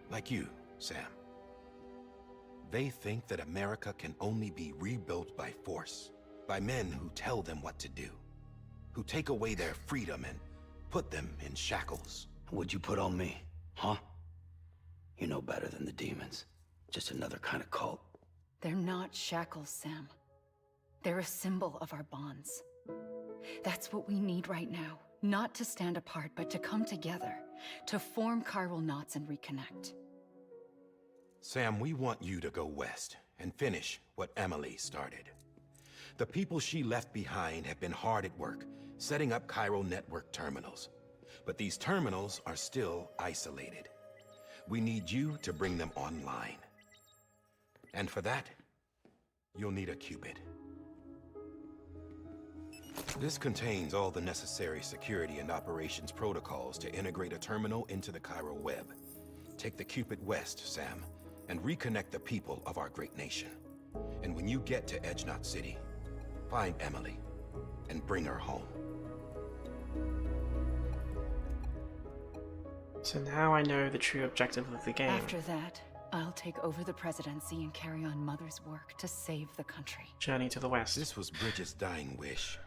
Like you, Sam. They think that America can only be rebuilt by force, by men who tell them what to do, who take away their freedom and put them in shackles. What'd you put on me, huh? You know better than the demons. Just another kind of cult. They're not shackles, Sam. They're a symbol of our bonds. That's what we need right now. Not to stand apart, but to come together. To form chiral knots and reconnect. Sam, we want you to go west and finish what Emily started. The people she left behind have been hard at work, setting up chiral network terminals. But these terminals are still isolated. We need you to bring them online. And for that, you'll need a Cupid. This contains all the necessary security and operations protocols to integrate a terminal into the chiral web. Take the Cupid west, Sam, and reconnect the people of our great nation. And when you get to Edgemont City, find Emily and bring her home. So now I know the true objective of the game. After that, I'll take over the presidency and carry on Mother's work to save the country. Journey to the West. This was Bridget's dying wish.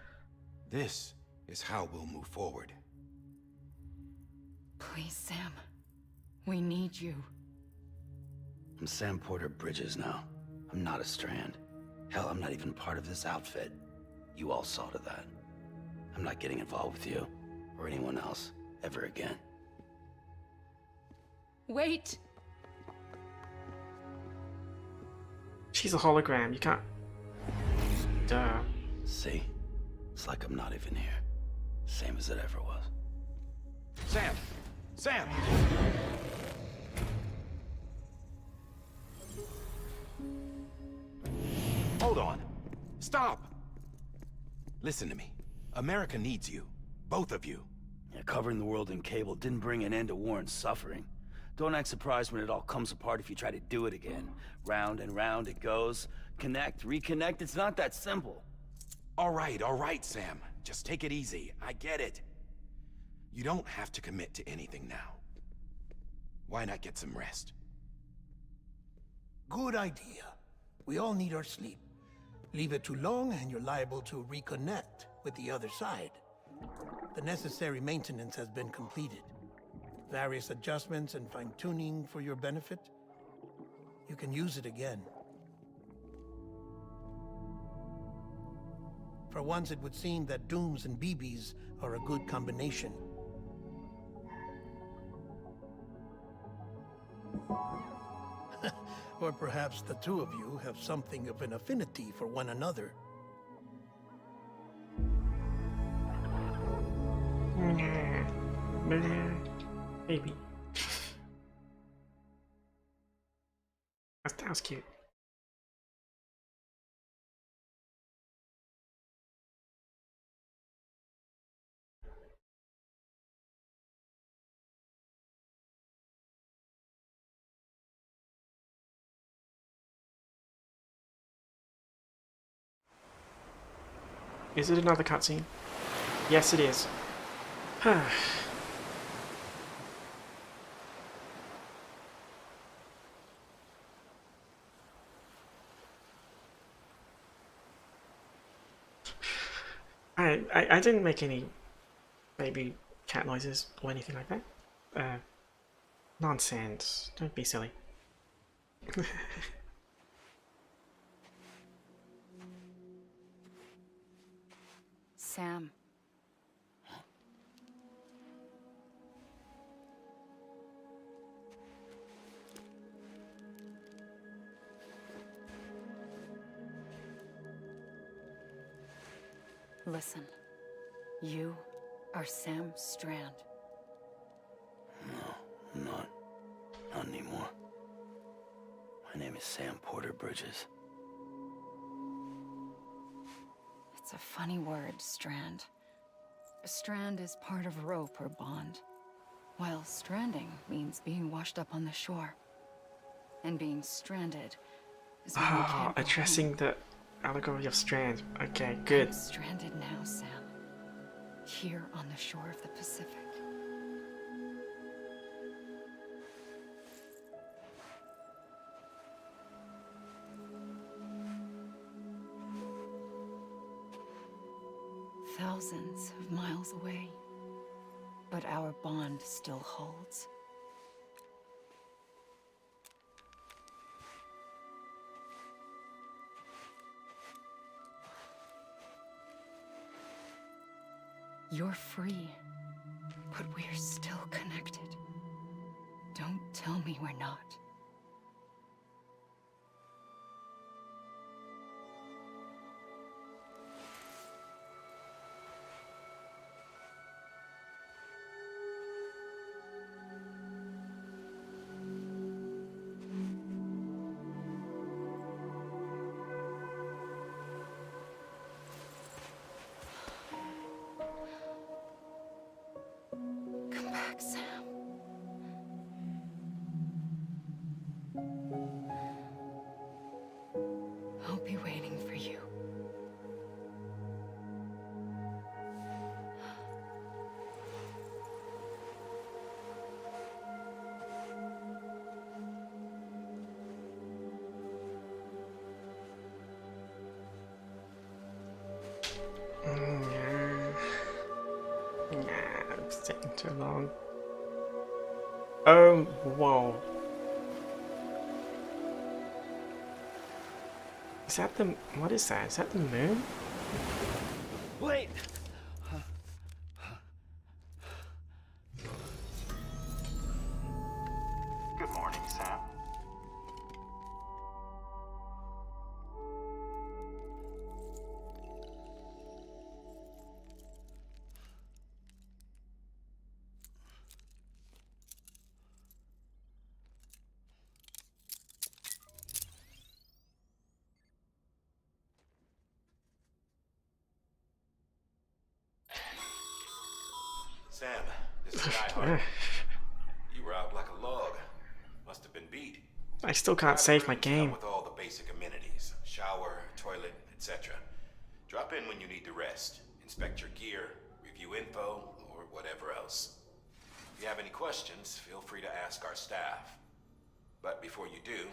This is how we'll move forward. Please, Sam. We need you. I'm Sam Porter Bridges now. I'm not a Strand. Hell, I'm not even part of this outfit. You all saw to that. I'm not getting involved with you, or anyone else, ever again. Wait! She's a hologram, you can't... Duh. See? It's like I'm not even here. Same as it ever was. Sam! Sam! Hold on. Stop! Listen to me. America needs you. Both of you. Yeah, covering the world in cable didn't bring an end to war and suffering. Don't act surprised when it all comes apart if you try to do it again. Round and round it goes. Connect, reconnect, it's not that simple. All right, Sam. Just take it easy. I get it. You don't have to commit to anything now. Why not get some rest? Good idea. We all need our sleep. Leave it too long and you're liable to reconnect with the other side. The necessary maintenance has been completed. Various adjustments and fine-tuning for your benefit. You can use it again. For once, it would seem that Dooms and BBs are a good combination. Or perhaps the two of you have something of an affinity for one another. Maybe. That was cute. Is it another cutscene? Yes, it is. I didn't make any baby cat noises or anything like that. Nonsense. Don't be silly. Sam. Listen, you are Sam Strand. No, I'm not. Not anymore. My name is Sam Porter Bridges. It's a funny word, Strand. A strand is part of rope or bond, while stranding means being washed up on the shore. And being stranded is when you can't go addressing home. the allegory of Strand. Okay, good. I'm stranded now, Sam. Here on the shore of the Pacific. Thousands of miles away, but our bond still holds. You're free, but we're still connected. Don't tell me we're not. Come back, Sam. So long. Oh, whoa. Is that the... what is that? Is that the moon? Wait! Good morning, Sam. Sam, this is Guy. You were out like a log. Must have been beat. I still can't save my game. With all the basic amenities, shower, toilet, etc. Drop in when you need to rest, inspect your gear, review info, or whatever else. If you have any questions, feel free to ask our staff. But before you do,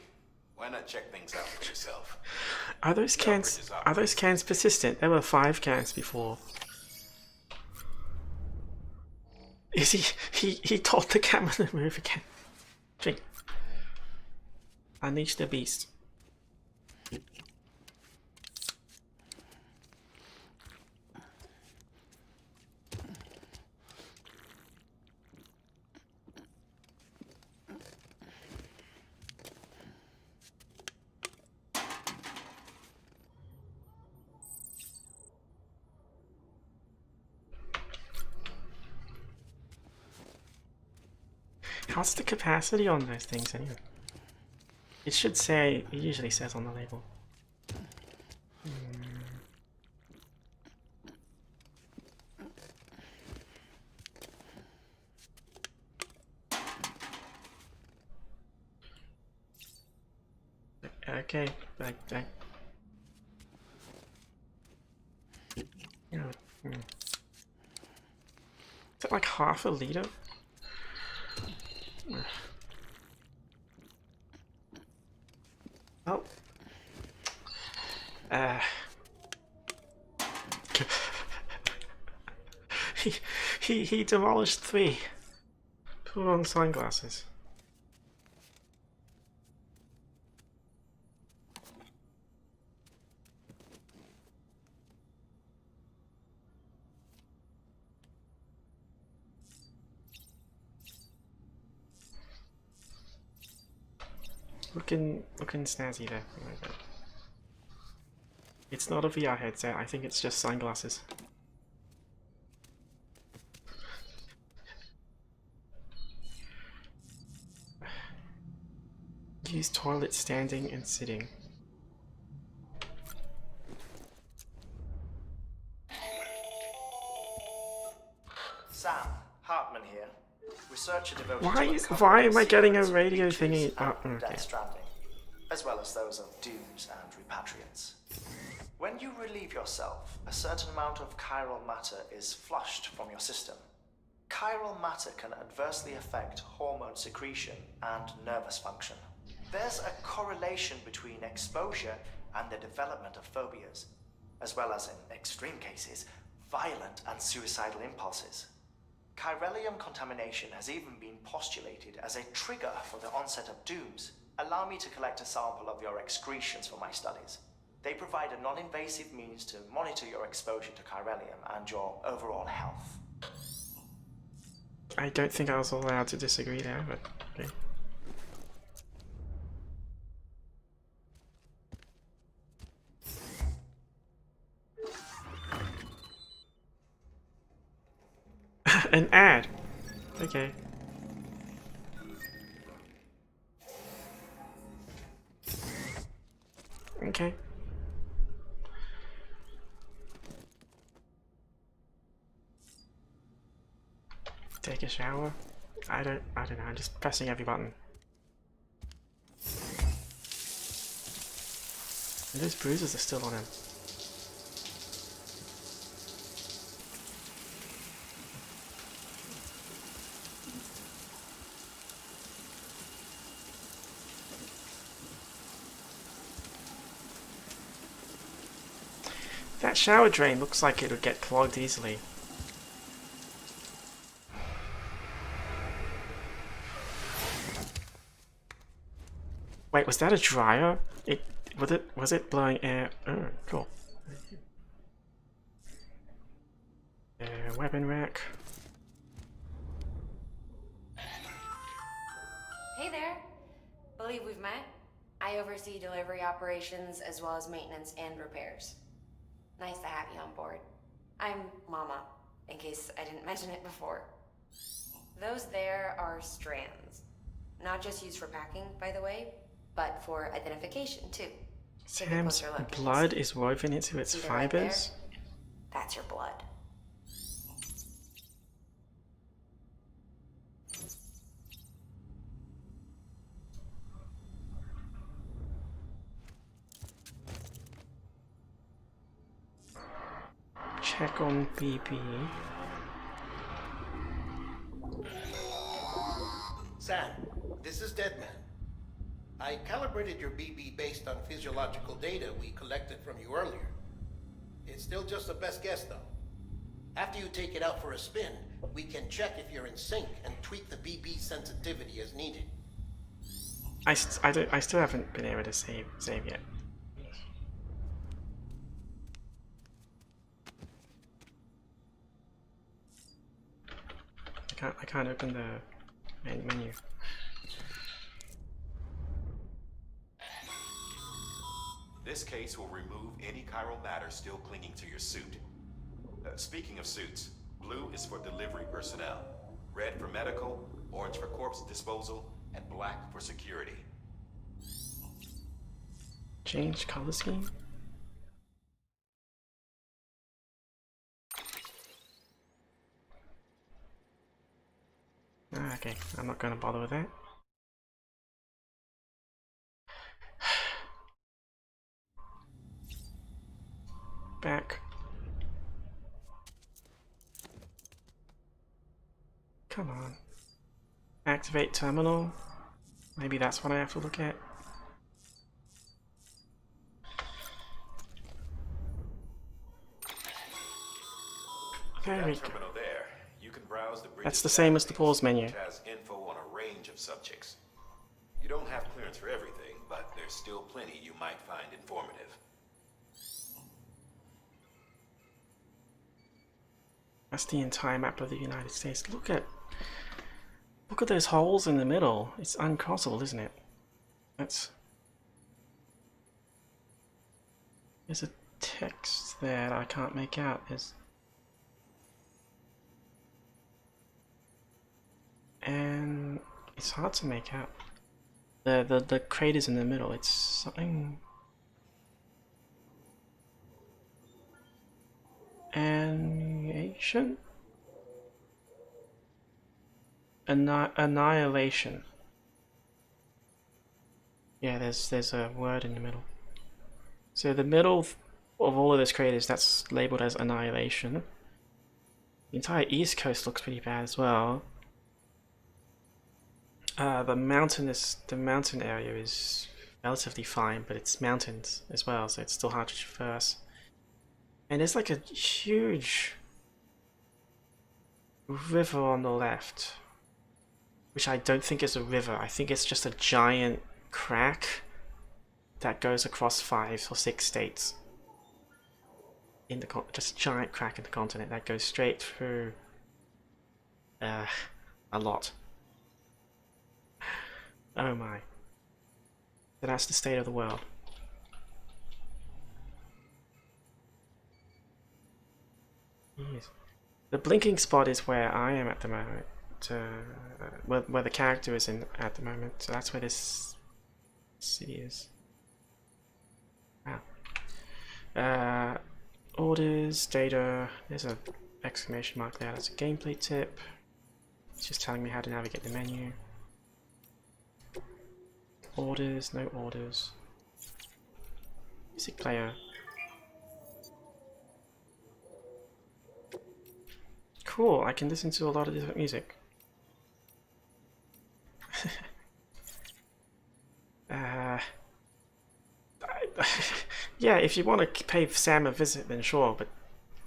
why not check things out for yourself? Are those cans persistent? There were 5 cans before. Is he told the camera to move again. Drink. Unleash the beast. How's the capacity on those things anyway? It should say, it usually says on the label. Okay, yeah. Is that like half a liter? Oh. He demolished 3. Put on sunglasses. Looking snazzy there. It's not a VR headset, I think it's just sunglasses. Use toilet standing and sitting. Sam, Hartman here. Researcher devoted Why am I getting a radio thingy? Oh, okay. Stranding, as well as those of dooms and repatriates. When you relieve yourself, a certain amount of chiral matter is flushed from your system. Chiral matter can adversely affect hormone secretion and nervous function. There's a correlation between exposure and the development of phobias, as well as, in extreme cases, violent and suicidal impulses. Chiralium contamination has even been postulated as a trigger for the onset of dooms. Allow me to collect a sample of your excretions for my studies. They provide a non-invasive means to monitor your exposure to chiralium and your overall health. I don't think I was allowed to disagree there, but okay. An ad. Okay. Okay. Take a shower. I don't know, I'm just pressing every button. And those bruises are still on him. That shower drain looks like it would get clogged easily. Wait, was that a dryer? Was it blowing air? Oh, cool. Weapon rack. Hey there. Believe we've met. I oversee delivery operations as well as maintenance and repairs. Nice to have you on board. I'm Mama, in case I didn't mention it before. Those there are strands. Not just used for packing, by the way, but for identification too. Sam's blood is woven into its See the red there? fibers? That's your blood. Check on BB. Sam, this is Deadman. I calibrated your BB based on physiological data we collected from you earlier. It's still just a best guess, though. After you take it out for a spin, we can check if you're in sync and tweak the BB sensitivity as needed. I still haven't been able to save yet. I can't open the menu. This case will remove any chiral matter still clinging to your suit. Speaking of suits, blue is for delivery personnel, red for medical, orange for corpse disposal, and black for security. Change color scheme? Okay, I'm not going to bother with that. Back. Come on. Activate terminal. Maybe that's what I have to look at. There we go. There, you can browse the That's the same as the pause menu. It has info on a range of subjects. You don't have clearance for everything, but there's still plenty you might find informative. That's the entire map of the United States. Look at those holes in the middle. It's uncrossable, isn't it? There's a text there that I can't make out. And it's hard to make out. The craters in the middle. It's something. Annihilation? Annihilation. Yeah, there's a word in the middle. So the middle of all of those craters, that's labeled as annihilation. The entire east coast looks pretty bad as well. The mountain area is relatively fine, but it's mountains as well, so it's still hard to traverse. And there's like a huge river on the left, which I don't think is a river. I think it's just a giant crack that goes across 5 or 6 states. Just a giant crack in the continent that goes straight through a lot. Oh my. So that's the state of the world. Yes. The blinking spot is where I am at the moment, where the character is in at the moment, so that's where this city is. Wow. Orders, data, there's an exclamation mark there, that's a gameplay tip. It's just telling me how to navigate the menu. Orders, no orders. Music player. Cool, I can listen to a lot of different music. Yeah, if you want to pay Sam a visit, then sure, but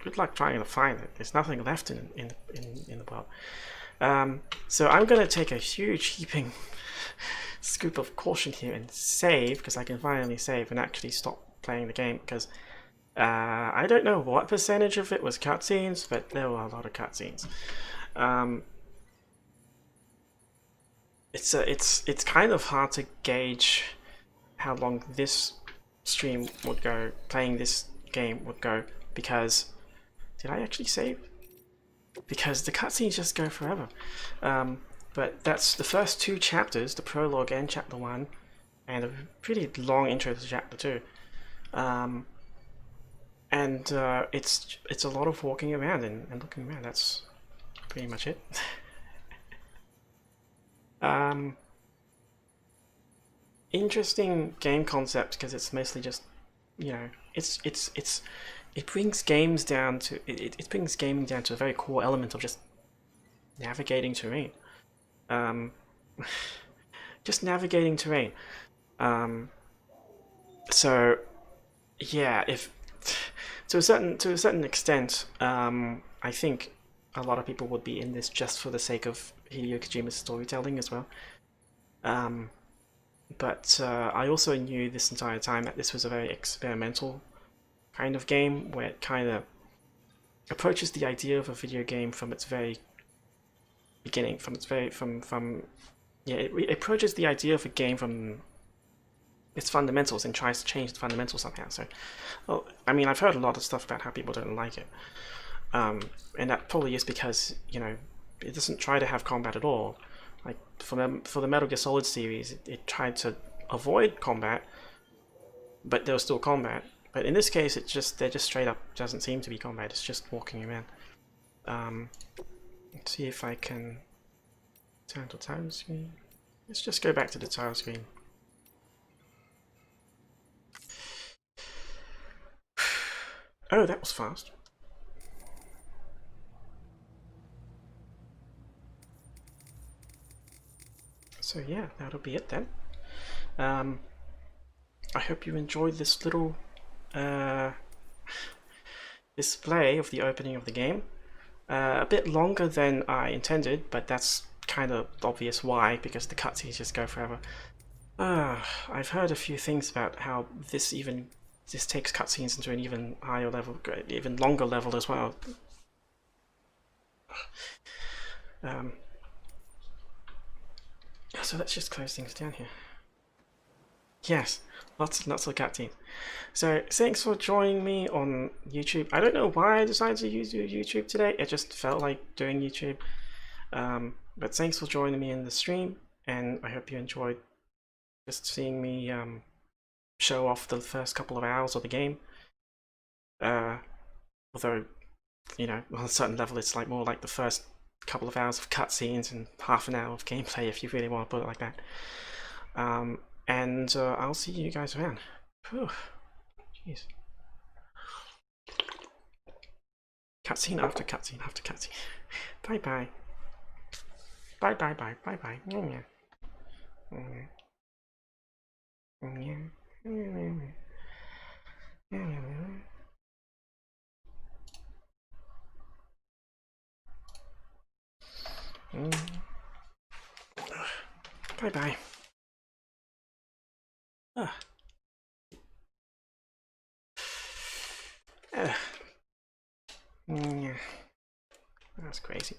good luck trying to find it. There's nothing left in the world. So I'm going to take a huge heaping scoop of caution here and save, because I can finally save and actually stop playing the game, because I don't know what percentage of it was cutscenes, but there were a lot of cutscenes. It's kind of hard to gauge how long this stream would go, playing this game would go, because did I actually save? Because the cutscenes just go forever. But that's the first 2 chapters, the prologue and chapter 1, and a pretty long intro to chapter 2. And it's a lot of walking around and looking around. That's pretty much it. Interesting game concept, because it's mostly just, you know, it brings games down to it brings gaming down to a very core element of just navigating terrain. Just navigating terrain. So yeah, if to a certain extent, I think a lot of people would be in this just for the sake of Hideo Kojima's storytelling as well. But I also knew this entire time that this was a very experimental kind of game, where it kind of approaches the idea of a video game from its very beginning, it approaches the idea of a game from its fundamentals and tries to change the fundamentals somehow. So, well, I mean, I've heard a lot of stuff about how people don't like it, and that probably is because, you know, it doesn't try to have combat at all. Like for the Metal Gear Solid series, it tried to avoid combat, but there was still combat. But in this case, there just straight up doesn't seem to be combat. It's just walking around. Let's see if I can turn to title screen. Let's just go back to the title screen. Oh, that was fast. So yeah, that'll be it then. I hope you enjoyed this little display of the opening of the game. A bit longer than I intended, but that's kind of obvious why, because the cutscenes just go forever. I've heard a few things about how this takes cutscenes into an even higher level, even longer level as well. So let's just close things down here. Yes, lots and lots of cutscenes. So thanks for joining me on YouTube. I don't know why I decided to use YouTube today. It just felt like doing YouTube. But thanks for joining me in the stream, and I hope you enjoyed just seeing me show off the first couple of hours of the game. Although, you know, on a certain level, it's like more like the first couple of hours of cutscenes and half an hour of gameplay, if you really want to put it like that. And I'll see you guys around. Whew. Jeez. Cutscene after cutscene after cutscene. Bye bye. Bye bye bye bye bye. Yeah. Bye bye. Yeah. That's crazy.